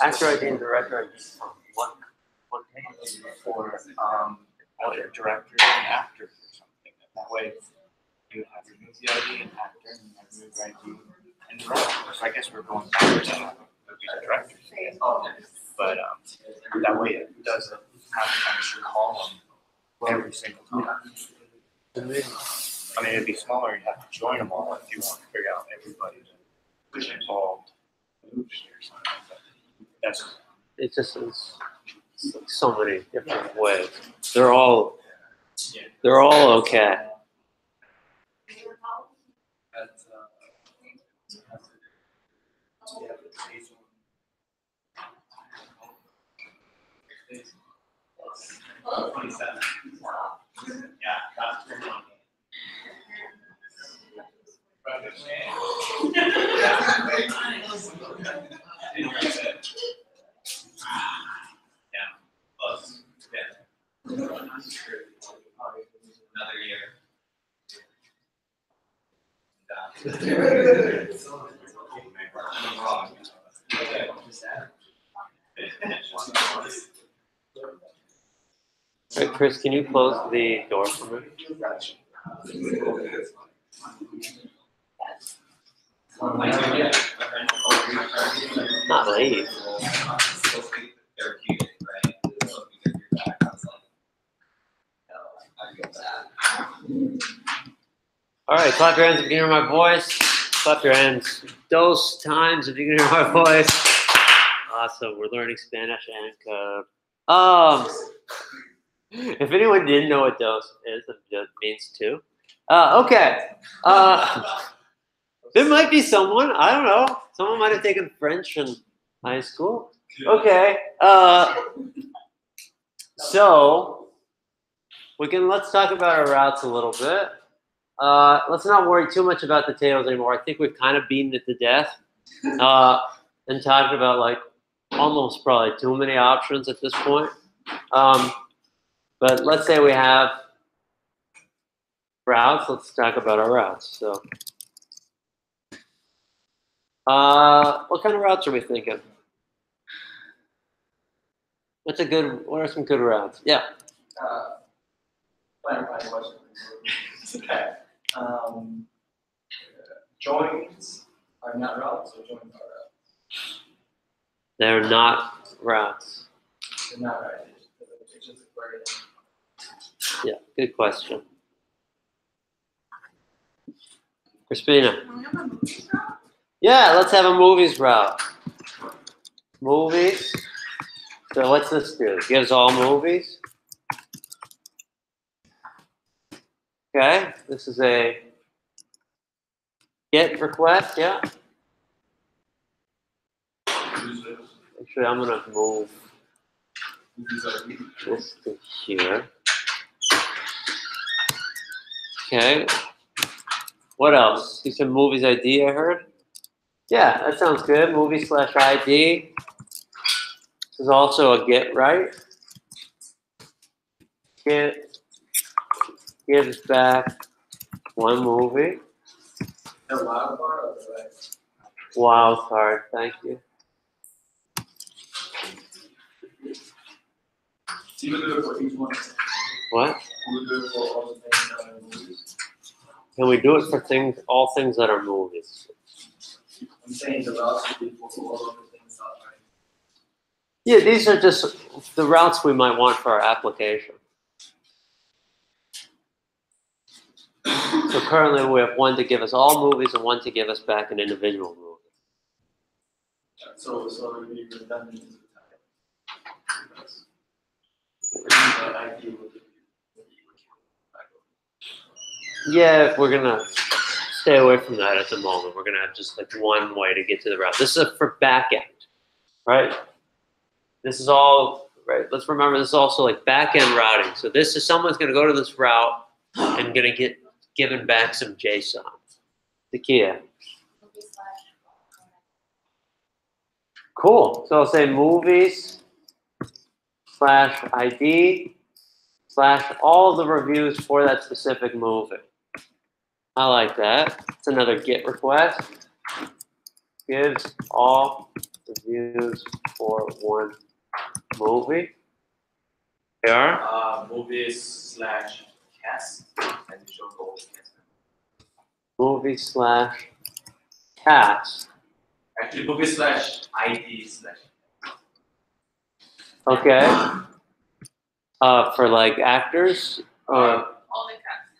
S1: Actor ID and director ID. One
S10: page for director and actor or something. That way you would have your movie ID and actor, and you have movie ID and director. So I guess we're going backwards on movies and directors again. But that way it doesn't have an extra column every single time. I mean, it'd be smaller. You'd have to join them all if you want to figure out everybody that's involved in the movie or something. But that's
S1: It just is like so many different ways. They're all okay.
S4: Another year.
S1: Hey, Chris, can you close the door for me? Not late. All right, clap your hands if you can hear my voice. Clap your hands those times if you can hear my voice. Awesome, we're learning Spanish and code. If anyone didn't know what dos is, it means two. Okay. There might be someone, I don't know. Someone might have taken French in high school. Okay. So let's talk about our routes a little bit. Let's not worry too much about the tails anymore. I think we've kind of beaten it to death. And talked about like almost probably too many options at this point. But let's say we have routes. Let's talk about our routes. So, what kind of routes are we thinking? What are some good routes? Yeah.
S5: Clarifying question. Okay. Joins are not routes, or joins are routes?
S1: They're not routes.
S5: They're not right. It's just a query.
S1: Yeah, good question. Crispina. Yeah, let's have a movies route. Movies. So what's this do? It gives all movies. Okay, this is a get request, yeah. Actually, I'm gonna move this to here. Okay. What else? You said movies ID, I heard? Yeah, that sounds good. Movie/ID. This is also a get, right? Get gives back one movie.
S5: The wild part of the right.
S1: Wild card, thank you.
S5: So you would do it for each one.
S1: What?
S5: You would do it for all the things that are in movies.
S1: Can we do it for things, all things that are movies?
S5: I'm saying the routes would be for all of the things that are.
S1: Yeah, these are just the routes we might want for our application. So currently we have one to give us all movies and one to give us back an individual movie.
S5: So it would be redundant to the type. The ID would be.
S1: Yeah, we're gonna stay away from that at the moment. We're gonna have just like one way to get to the route. This is for back end, right? This is all, right? Let's remember this is also like back end routing. So this is someone's gonna go to this route and gonna get given back some JSON. Takia. Cool. So I'll say movies / ID / all the reviews for that specific movie. I like that. It's another GET request. Gives all reviews for one movie. Here.
S8: Movies / cast, and you show all the cast.
S1: Movie / cast.
S8: Actually, movies / ID /
S1: Okay. For like actors or
S3: All the cats.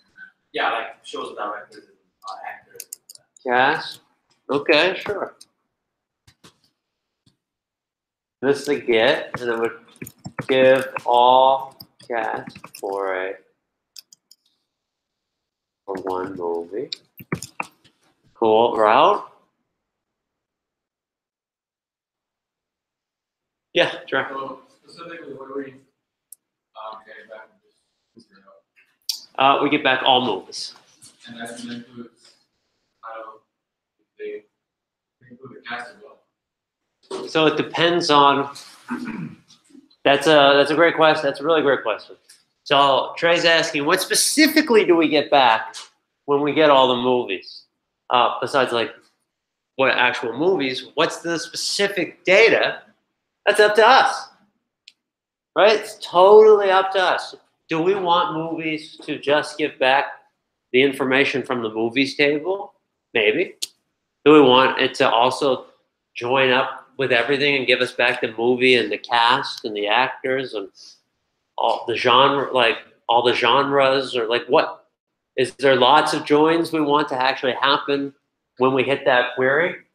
S8: yeah, like shows directors and actors.
S1: cast. Okay, sure. This is the get, and it would give all cast for one movie. Cool. Route? Yeah, sure.
S2: So specifically, what are we getting back from this?
S1: We get back all movies.
S2: And that includes, they include the cast as well.
S1: So it depends on. That's a great question. That's a really great question. So Trey's asking, what specifically do we get back when we get all the movies? Besides like what actual movies, what's the specific data? That's up to us, right? It's totally up to us. Do we want movies to just give back the information from the movies table? Maybe. Do we want it to also join up with everything and give us back the movie and the cast and the actors and all the genre, like all the genres, or like what? Is there lots of joins we want to actually happen when we hit that query?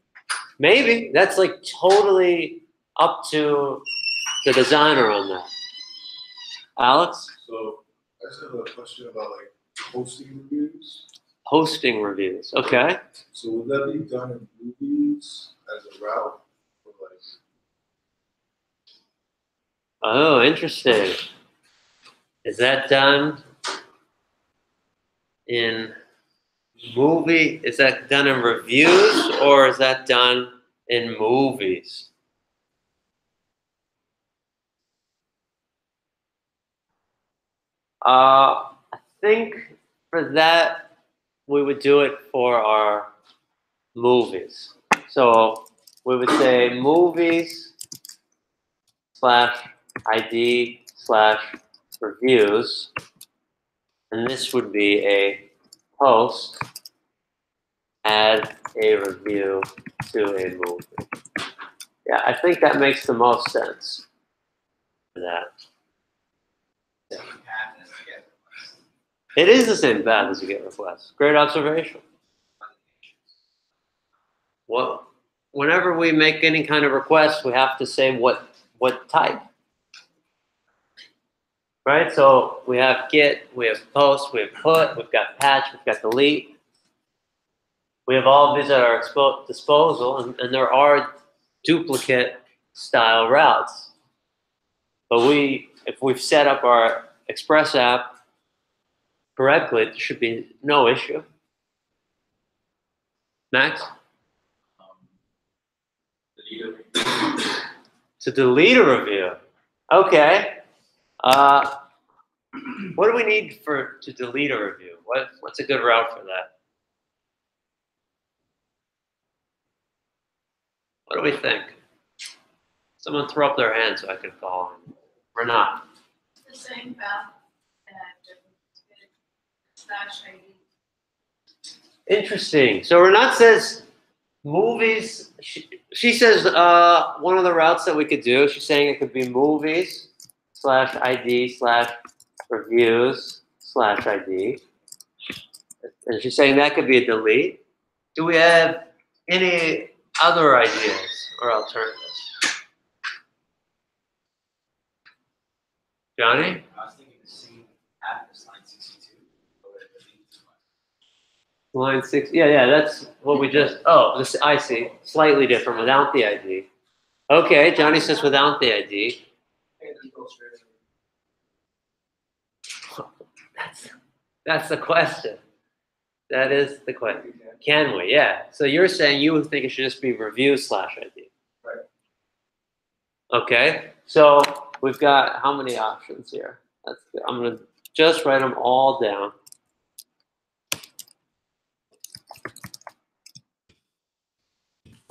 S1: Maybe. That's like totally up to the designer on that. Alex?
S11: So I just have a question about like hosting reviews.
S1: Hosting reviews. Okay.
S11: So would that be done in movies as a route? Or like
S1: Oh, interesting. Is that done in movie? Is that done in reviews or is that done in movies? I think for that, we would do it for our movies. So we would say movies / ID / reviews. And this would be a post, add a review to a movie. Yeah, I think that makes the most sense for that. It is the same path as a GET request. Great observation. Well, whenever we make any kind of request, we have to say what type. Right? So we have GET, we have post, we have put, we've got patch, we've got delete. We have all of these at our disposal, and there are duplicate style routes. But if we've set up our Express app correctly, there should be no issue. Max? To delete a review. Okay. What do we need to delete a review? What's a good route for that? What do we think? Someone throw up their hand so I can call him. Or not.
S3: The same path slash ID.
S1: Interesting. So Renat says movies. She says one of the routes that we could do. She's saying it could be movies /ID/reviews/ID, and she's saying that could be a delete. Do we have any other ideas or alternatives? Johnny?
S8: I was thinking the same app as line 62.
S1: Line 6. Yeah, that's what we just. Oh, this I see. Slightly different without the ID. Okay, Johnny says without the ID. That's the question. That is the question. Can we? Yeah. So you're saying you think it should just be review/ID.
S5: Right.
S1: Okay. So we've got how many options here? That's good. I'm gonna just write them all down.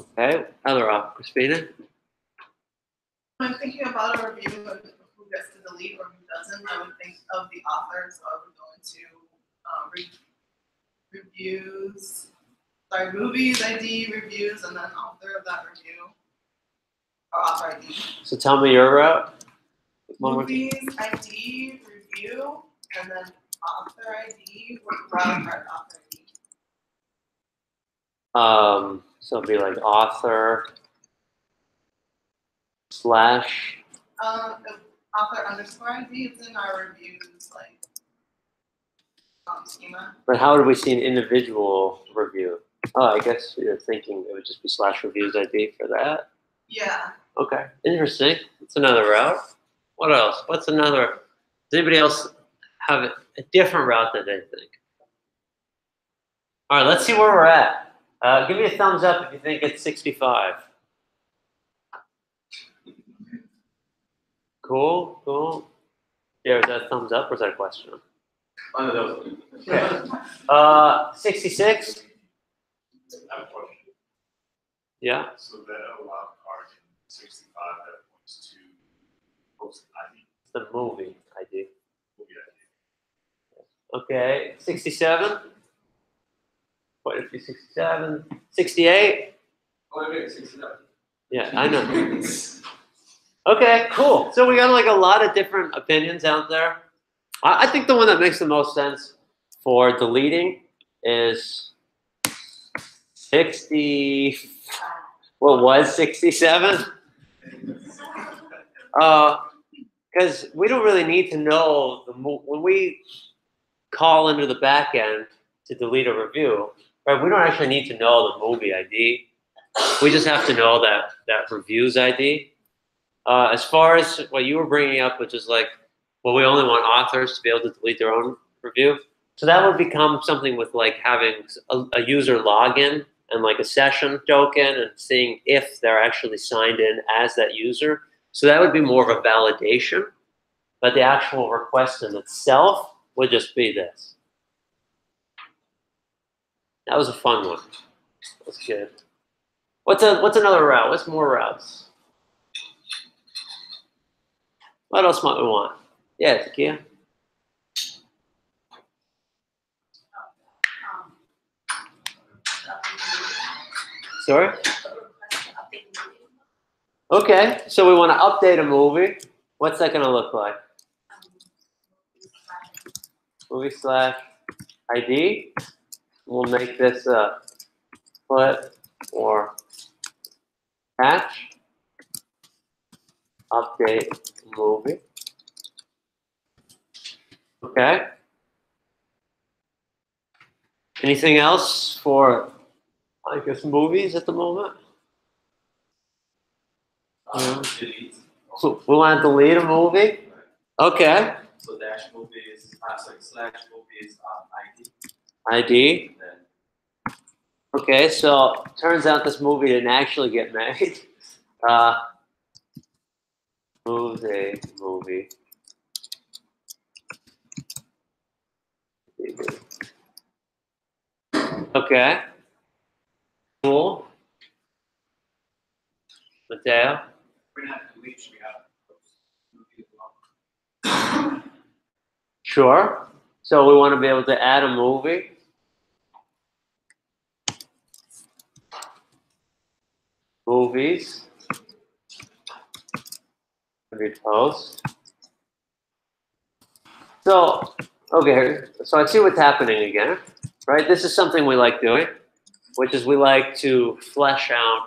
S1: Okay. Other option, Christina.
S7: When thinking about a review of who gets to delete or who doesn't, I would think of the author, so I would go into reviews, sorry, movies ID, reviews, and then author of that review, or author ID.
S1: So tell me your route. One more.
S7: Movies ID, review, and then author ID, route card author ID.
S1: So it'd be like author /
S7: Author underscore ID, it's in our reviews, like, schema.
S1: But how would we see an individual review? Oh, I guess you're thinking it would just be /reviews/ID for that.
S7: Yeah.
S1: Okay, interesting. That's another route. What else? What's another? Does anybody else have a different route that they think? All right, let's see where we're at. Give me a thumbs up if you think it's 65. Cool. Yeah, is that a thumbs up or is that a question?
S8: One of those.
S1: Okay. 66?
S9: I have a question.
S1: Yeah.
S9: So that allowed card in 65 that points to post ID.
S1: It's the movie ID.
S9: Movie ID.
S1: Okay, 67? What if you 67? 68?
S8: Oh, wait, 69.
S1: Yeah, I know. Okay, cool. So we got like a lot of different opinions out there. I think the one that makes the most sense for deleting is 60. What was 67? Because we don't really need to know when we call into the back end to delete a review, right? We don't actually need to know the movie ID. We just have to know that reviews ID. As far as what you were bringing up, which is like, well, we only want authors to be able to delete their own review. So that would become something with like having a user login and like a session token and seeing if they're actually signed in as that user. So that would be more of a validation, but the actual request in itself would just be this. That was a fun one. That's good. What's another route? What's more routes? What else might we want? Yeah, Takia. Sorry? Okay, so we want to update a movie. What's that going to look like? Movie/ID. We'll make this a put or patch. Update movie. Okay. Anything else for, I guess, movies at the moment?
S8: Delete.
S1: We want to delete a movie? Okay.
S8: So dash movies, slash movies, ID.
S1: ID.
S8: Then
S1: Okay, so turns out this movie didn't actually get made. moves a movie. Okay. Cool. Mateo?
S2: We're gonna have to leave, we have movie as well.
S1: Sure. So we want to be able to add a movie. Movies. Repost. So, okay, so I see what's happening again, right? This is something we like doing, which is we like to flesh out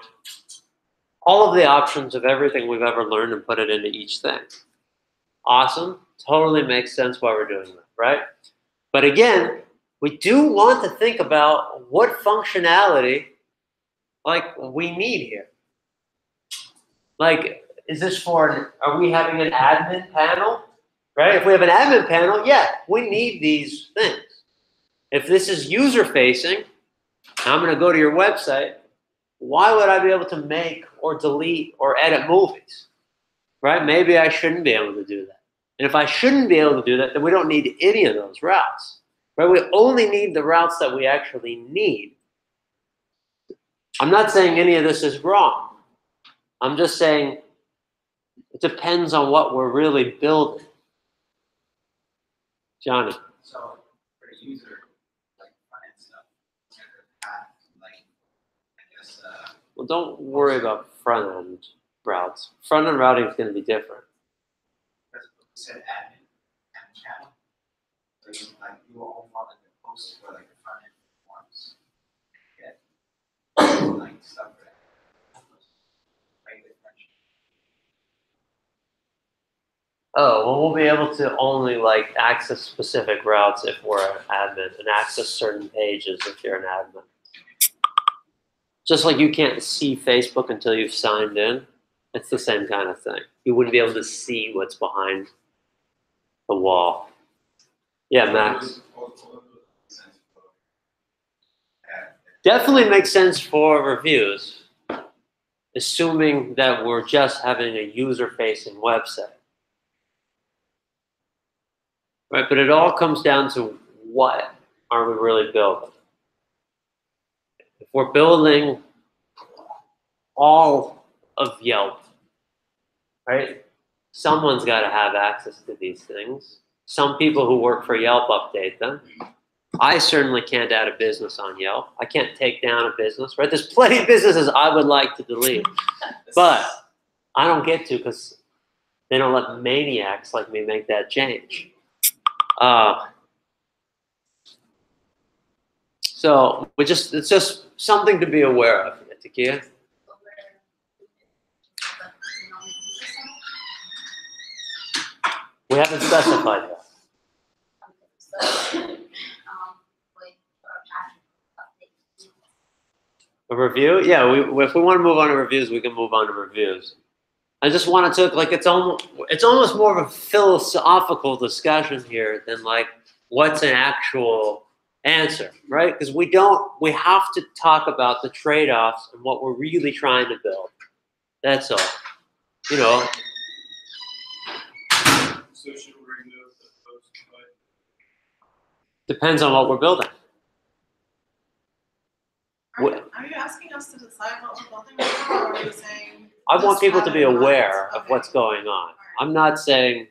S1: all of the options of everything we've ever learned and put it into each thing. Awesome. Totally makes sense why we're doing that, right? But again, we do want to think about what functionality like we need here. Like, is this for, are we having an admin panel? Right? If we have an admin panel, yeah, we need these things. If this is user facing, I'm going to go to your website. Why would I be able to make or delete or edit movies? Right? Maybe I shouldn't be able to do that. And if I shouldn't be able to do that, then we don't need any of those routes. Right? We only need the routes that we actually need. I'm not saying any of this is wrong. I'm just saying it depends on what we're really building. Johnny.
S4: So for the user, like front-end stuff, like, I guess,
S1: Well, don't worry about front-end routes. Front-end routing is going to be different.
S4: that's what you said, admin channel. So you, like, you all want like a post for like the front-end forms. Yeah. Like stuff for that. Right,
S1: Oh, well, we'll be able to only like access specific routes if we're an admin and access certain pages if you're an admin. Just like you can't see Facebook until you've signed in. It's the same kind of thing. You wouldn't be able to see what's behind the wall. Yeah, Max. Definitely makes sense for reviews, assuming that we're just having a user-facing website. Right, but it all comes down to what are we really building? If we're building all of Yelp, right? Someone's got to have access to these things. Some people who work for Yelp update them. I certainly can't add a business on Yelp. I can't take down a business, right? There's plenty of businesses I would like to delete, but I don't get to because they don't let maniacs like me make that change. So it's just something to be aware of, Takia. We haven't specified that. A review? Yeah, if we want to move on to reviews, we can move on to reviews. I just wanted to, like, it's almost more of a philosophical discussion here than like what's an actual answer, right? Because we have to talk about the trade-offs and what we're really trying to build. That's all. You know.
S2: So should we remove the post button?
S1: Depends on what we're building.
S7: Are you asking us to decide what we're building right now, or are you saying?
S1: I want
S7: just
S1: people
S7: have
S1: to
S7: it
S1: be
S7: in mind?
S1: aware of
S7: Okay.
S1: what's going on. I'm not saying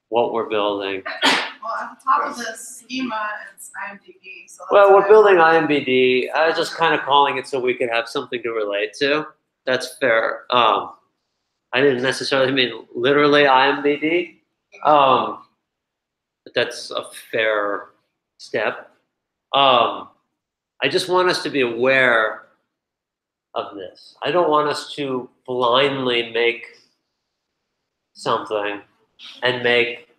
S1: what we're building.
S7: Well, at the top of the schema, it's IMDb, so that's
S1: Well, we're
S7: why-
S1: building IMBD. I was just kind of calling it so we could have something to relate to. That's fair. I didn't necessarily mean literally IMBD, but that's a fair step. I just want us to be aware of this. I don't want us to blindly make something and make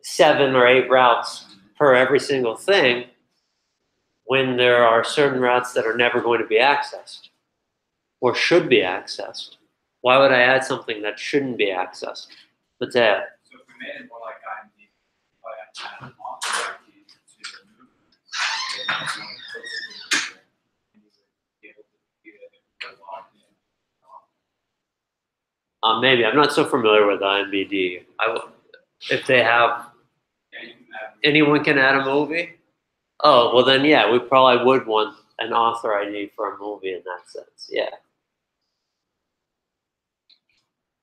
S1: 7 or 8 routes per every single thing when there are certain routes that are never going to be accessed or should be accessed. Why would I add something that shouldn't be accessed? Let's add.
S2: So if we made it more like IMDb, but I add authority to the movie, then that's when it posts it, and you would be able to do it if you're logged in.
S1: Maybe I'm not so familiar with IMBD. If they have
S2: Yeah, you can add.
S1: anyone can add a movie. Oh well, then yeah, we probably would want an author ID for a movie in that sense. Yeah,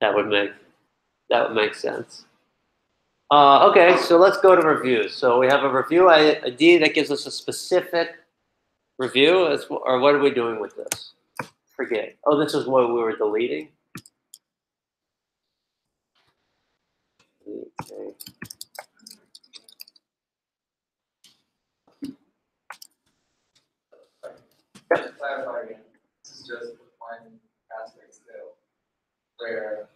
S1: that would make sense. Okay, so let's go to reviews. So we have a review ID that gives us a specific review, or what are we doing with this? Forget. Oh, this is what we were deleting. Okay.
S5: Just to clarify again, this is just one aspect still, where,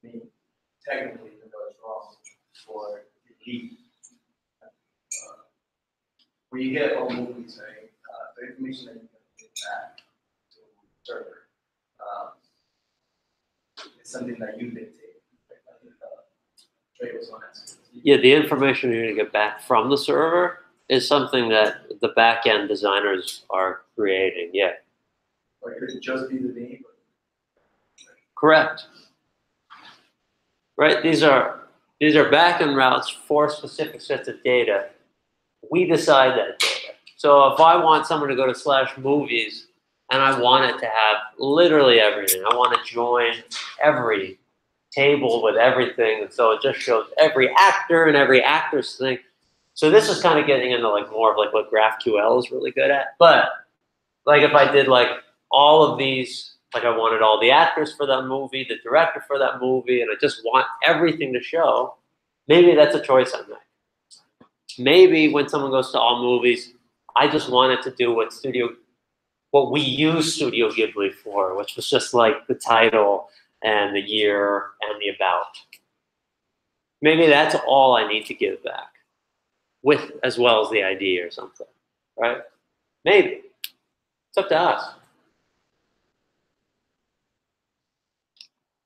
S5: I mean, technically, even though it's wrong, for delete. When you get all movies, right, the information that you can get back to the server, it's something that you dictate. Like, I think, Trey was on that.
S1: Yeah, the information you're going to get back from the server is something that the back-end designers are creating. Yeah,
S5: Or it could just be the name.
S1: correct. Right. These are back-end routes for specific sets of data. We decide that data. So if I want someone to go to /movies and I want it to have literally everything, I want to join every table with everything, and so it just shows every actor and every actor's thing. So this is kind of getting into like more of like what GraphQL is really good at. But like if I did like all of these, like I wanted all the actors for that movie, the director for that movie, and I just want everything to show, maybe that's a choice I make. Maybe when someone goes to all movies, I just wanted to do what we use Studio Ghibli for, which was just like the title and the year and the about. Maybe that's all I need to give back, with as well as the ID or something, right? Maybe. It's up to us.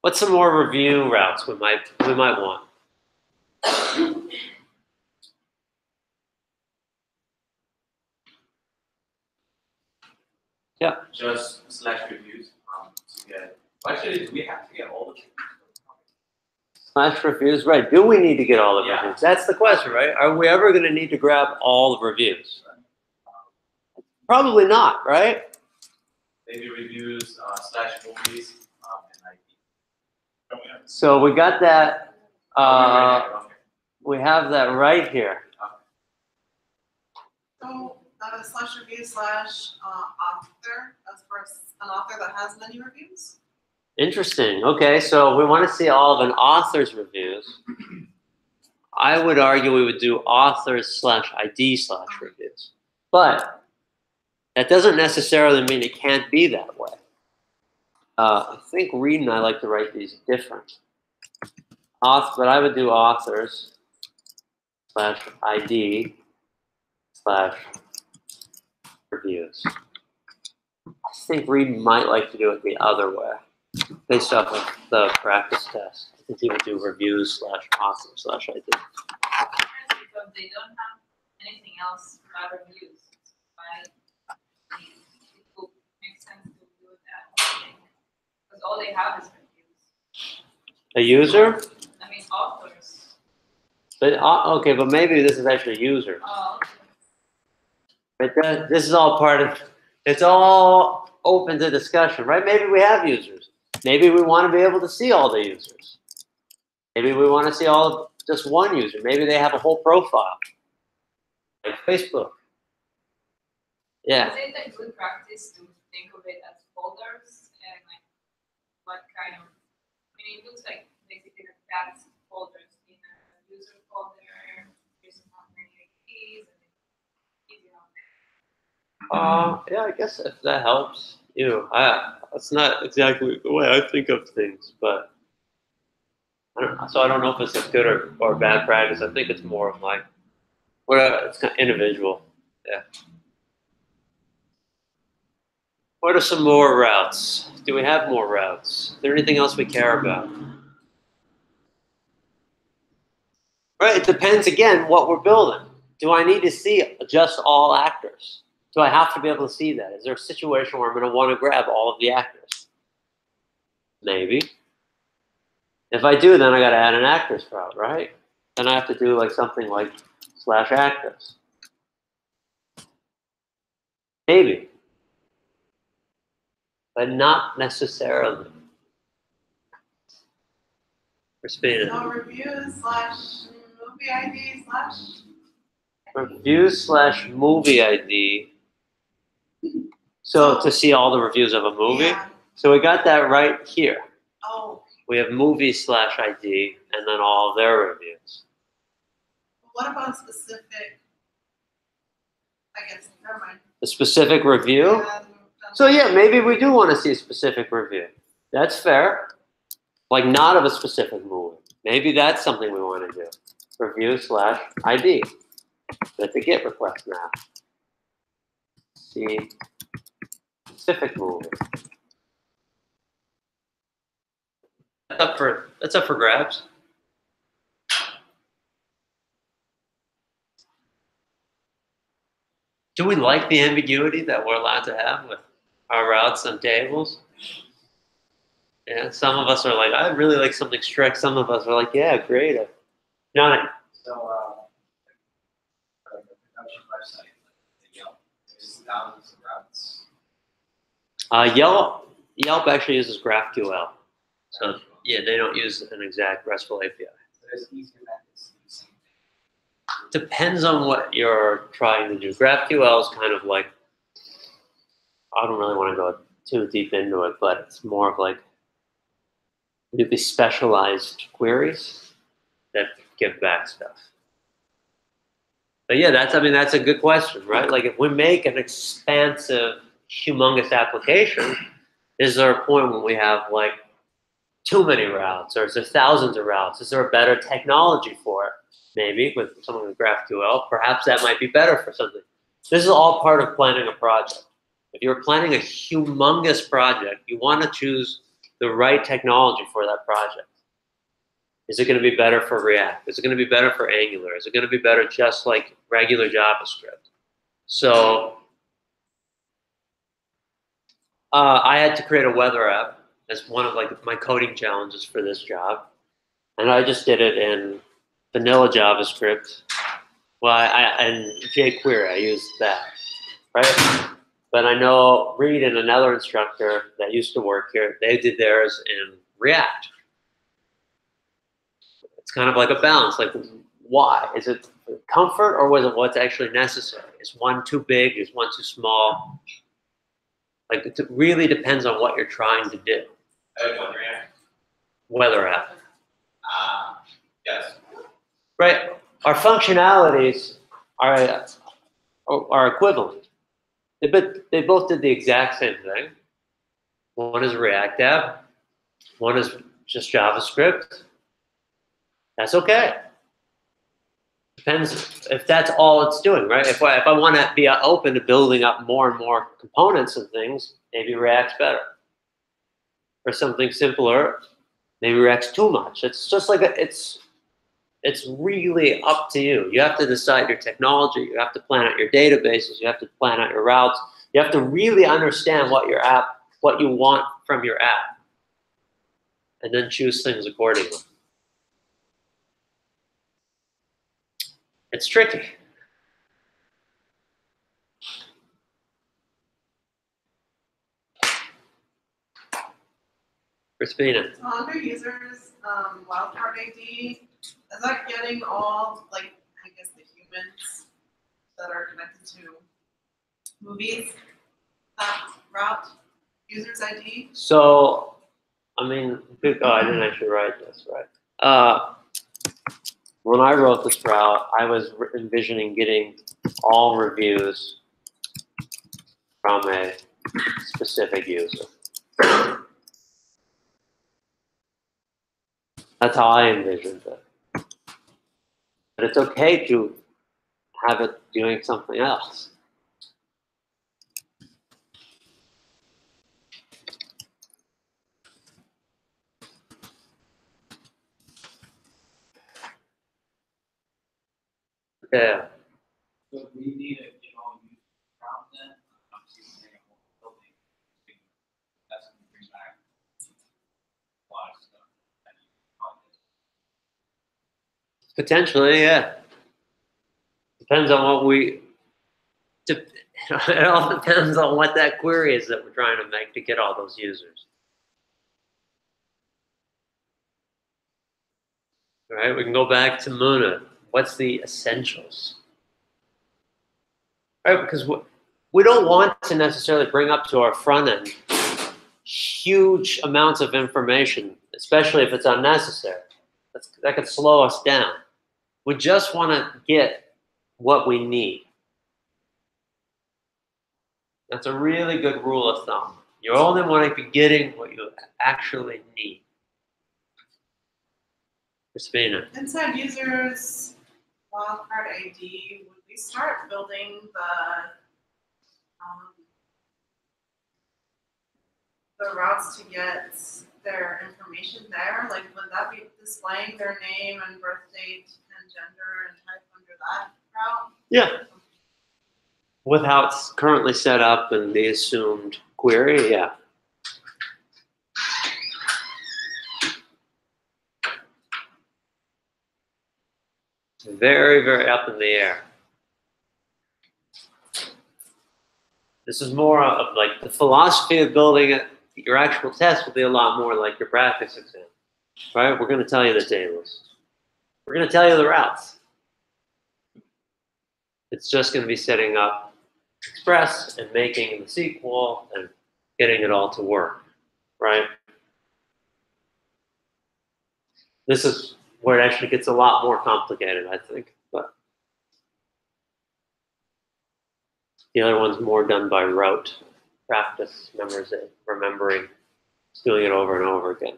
S1: What's some more review routes we might want? Yeah.
S8: Just /reviews. To get. Actually, do we have to get all the
S1: /reviews, right? Do we need to get all the
S8: Yeah.
S1: reviews? That's the question, right? Are we ever going to need to grab all the reviews? Probably not, right?
S8: maybe reviews /movies and ID?
S1: So we got that.
S8: Okay.
S1: We have that right here.
S7: So, /review /author, as for an author that has many reviews?
S1: Interesting. Okay, so we want to see all of an author's reviews. I would argue we would do authors /ID /reviews. But that doesn't necessarily mean it can't be that way. I think Reed and I like to write these different. But I would do authors /ID /reviews. I think Reed might like to do it the other way, based off of the practice test. I think he would do reviews /authors /ID.
S3: Because they don't have anything else but reviews, right? It would make sense to do that, because all they have is reviews.
S1: A user?
S3: I mean, authors.
S1: But okay, but maybe this is actually user.
S3: Oh,
S1: But this is all part of. It's all open to discussion, right? Maybe we have users. Maybe we want to be able to see all the users. Maybe we want to see all of just one user. Maybe they have a whole profile, like Facebook. Yeah.
S3: Is it a good practice to think of it as folders and like what kind of? I mean, it looks like basically that's folders in a user folder. There's not many keys and it's easy on there.
S1: Yeah, I guess if that helps you. That's not exactly the way I think of things, but I don't know if it's a good or bad practice. I think it's more of like, it's kind of individual. Yeah. What are some more routes? Do we have more routes? Is there anything else we care about? Right, it depends again what we're building. Do I need to see just all actors? Do I have to be able to see that? Is there a situation where I'm going to want to grab all of the actors? Maybe. If I do, then I got to add an actors route, right? Then I have to do like something like /actors. Maybe. But not necessarily. For speed.
S7: So reviews slash movie ID slash.
S1: Review/movie ID. So to see all the reviews of a movie.
S7: Yeah.
S1: So we got that right here.
S7: Oh,
S1: We have movie/ID and then all of their reviews.
S7: what about specific? I guess, never mind.
S1: The specific review.
S7: Yeah,
S1: So yeah, maybe we do want to see a specific review. That's fair. Like not of a specific movie. Maybe that's something we want to do. Review/ID. That's a GET request now. See specific movie. That's up for grabs. Do we like the ambiguity that we're allowed to have with our routes and tables? Yeah, some of us are like, I really like something strict. Some of us are like, yeah, creative. Johnny.
S5: So, like the production website, like Yelp, there's thousands of routes.
S1: Yelp actually uses GraphQL. So yeah, they don't use an exact RESTful API.
S5: So there's easier methods to do the same thing.
S1: Depends on what you're trying to do. GraphQL is kind of like, I don't really want to go too deep into it, but it's more of like really specialized queries that give back stuff. But yeah, that's a good question, right? Like if we make an expansive, humongous application, is there a point when we have like too many routes, or is there thousands of routes? Is there a better technology for it? Maybe with something with GraphQL, perhaps that might be better for something. This is all part of planning a project. If you're planning a humongous project, you want to choose the right technology for that project. Is it going to be better for React? Is it going to be better for Angular? Is it going to be better just like regular JavaScript? So I had to create a weather app as one of like my coding challenges for this job. And I just did it in vanilla JavaScript. Well, and jQuery, I used that, right? But I know Reed and another instructor that used to work here, they did theirs in React. It's kind of like a balance. Like, why? Is it comfort or was it what's actually necessary? Is one too big? Is one too small? Like, it really depends on what you're trying to do. Weather app.
S4: Yes.
S1: Right. Our functionalities are equivalent. But they both did the exact same thing. One is a React app. One is just JavaScript. That's okay. Depends if that's all it's doing, right? If I want to be open to building up more and more components and things, maybe React's better. Or something simpler, maybe React's too much. It's just like it's really up to you. You have to decide your technology. You have to plan out your databases. You have to plan out your routes. You have to really understand what you want from your app, and then choose things accordingly. It's tricky. Christina.
S7: So under users, wildcard ID, is that getting all, like, I guess the humans that are connected to movies, that route, users ID?
S1: So, I mean, I didn't actually write this, right? When I wrote this route, I was envisioning getting all reviews from a specific user. That's how I envisioned it. But it's okay to have it doing something else. Yeah.
S8: So we need a, use route then, using a whole building. That's going to bring back a lot of stuff.
S1: Potentially, yeah. Depends on what we. It all depends on what that query is that we're trying to make to get all those users. All right, we can go back to Muna. What's the essentials? All right, because we don't want to necessarily bring up to our front end huge amounts of information, especially if it's unnecessary. That could slow us down. We just want to get what we need. That's a really good rule of thumb. You only want to be getting what you actually need. Christina.
S7: Inside users, wildcard ID, would we start building the routes to get their information there? Like, would that be displaying their name and birth date and gender and type under that route?
S1: Yeah. With how it's currently set up and the assumed query, yeah. Very, very up in the air. This is more of like the philosophy of building it. Your actual test will be a lot more like your practice exam, right? We're going to tell you the tables. We're going to tell you the routes. It's just going to be setting up Express and making the SQL and getting it all to work, right? This is where it actually gets a lot more complicated, I think. But the other one's more done by rote, practice, remembering, doing it over and over again.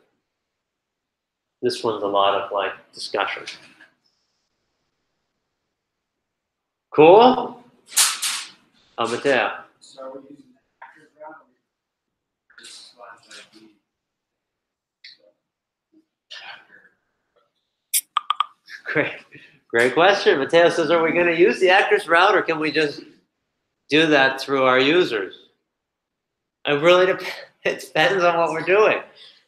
S1: This one's a lot of like discussion. Cool? Matteo.
S10: So we're using the actors route, or just slash ID.
S1: Great question. Matteo says, are we going to use the actors route or can we just do that through our users? It really it depends on what we're doing.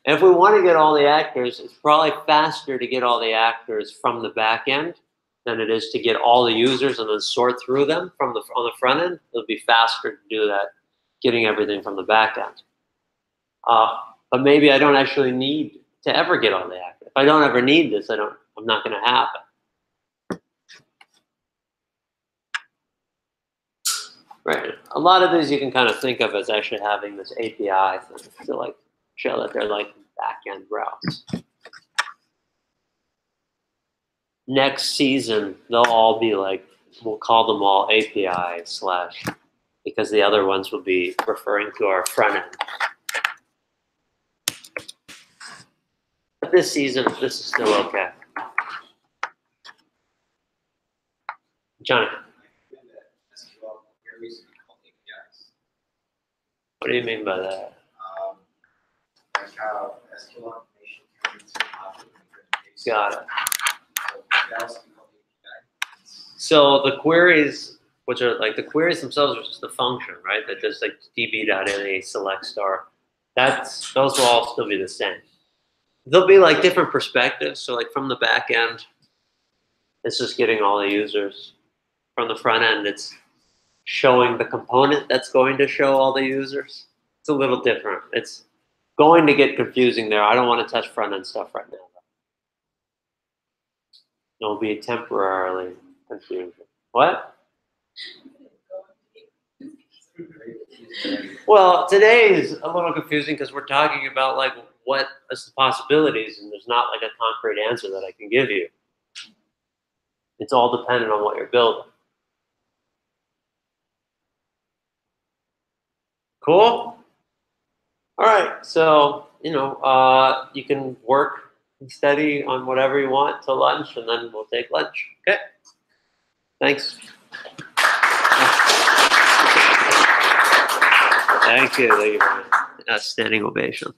S1: And if we want to get all the actors, it's probably faster to get all the actors from the back end than it is to get all the users and then sort through them on the front end. It'll be faster to do that, getting everything from the back end. But maybe I don't actually need to ever get all the actors. If I don't ever need this, I'm not going to have it. Right. A lot of these you can kind of think of as actually having this API thing to like show that they're like back-end routes. Next season, they'll all be like, we'll call them all API / because the other ones will be referring to our front end. But this season, this is still okay. Johnny. What do you mean by that?
S9: Like how SQL information turns into object information.
S1: Got it. So the queries, which are like the queries themselves are just the function, right? That just like db.na select star. Those will all still be the same. There'll be like different perspectives. So like from the back end, it's just getting all the users. From the front end, it's showing the component that's going to show all the users. It's a little different. It's going to get confusing there. I don't want to touch front end stuff right now. It'll be temporarily confusing. What? Well, today is a little confusing because we're talking about like what is the possibilities, and there's not like a concrete answer that I can give you. It's all dependent on what you're building. Cool? All right, so, you can work and study on whatever you want till lunch, and then we'll take lunch, okay? Thanks. Thank you very much. Standing ovation.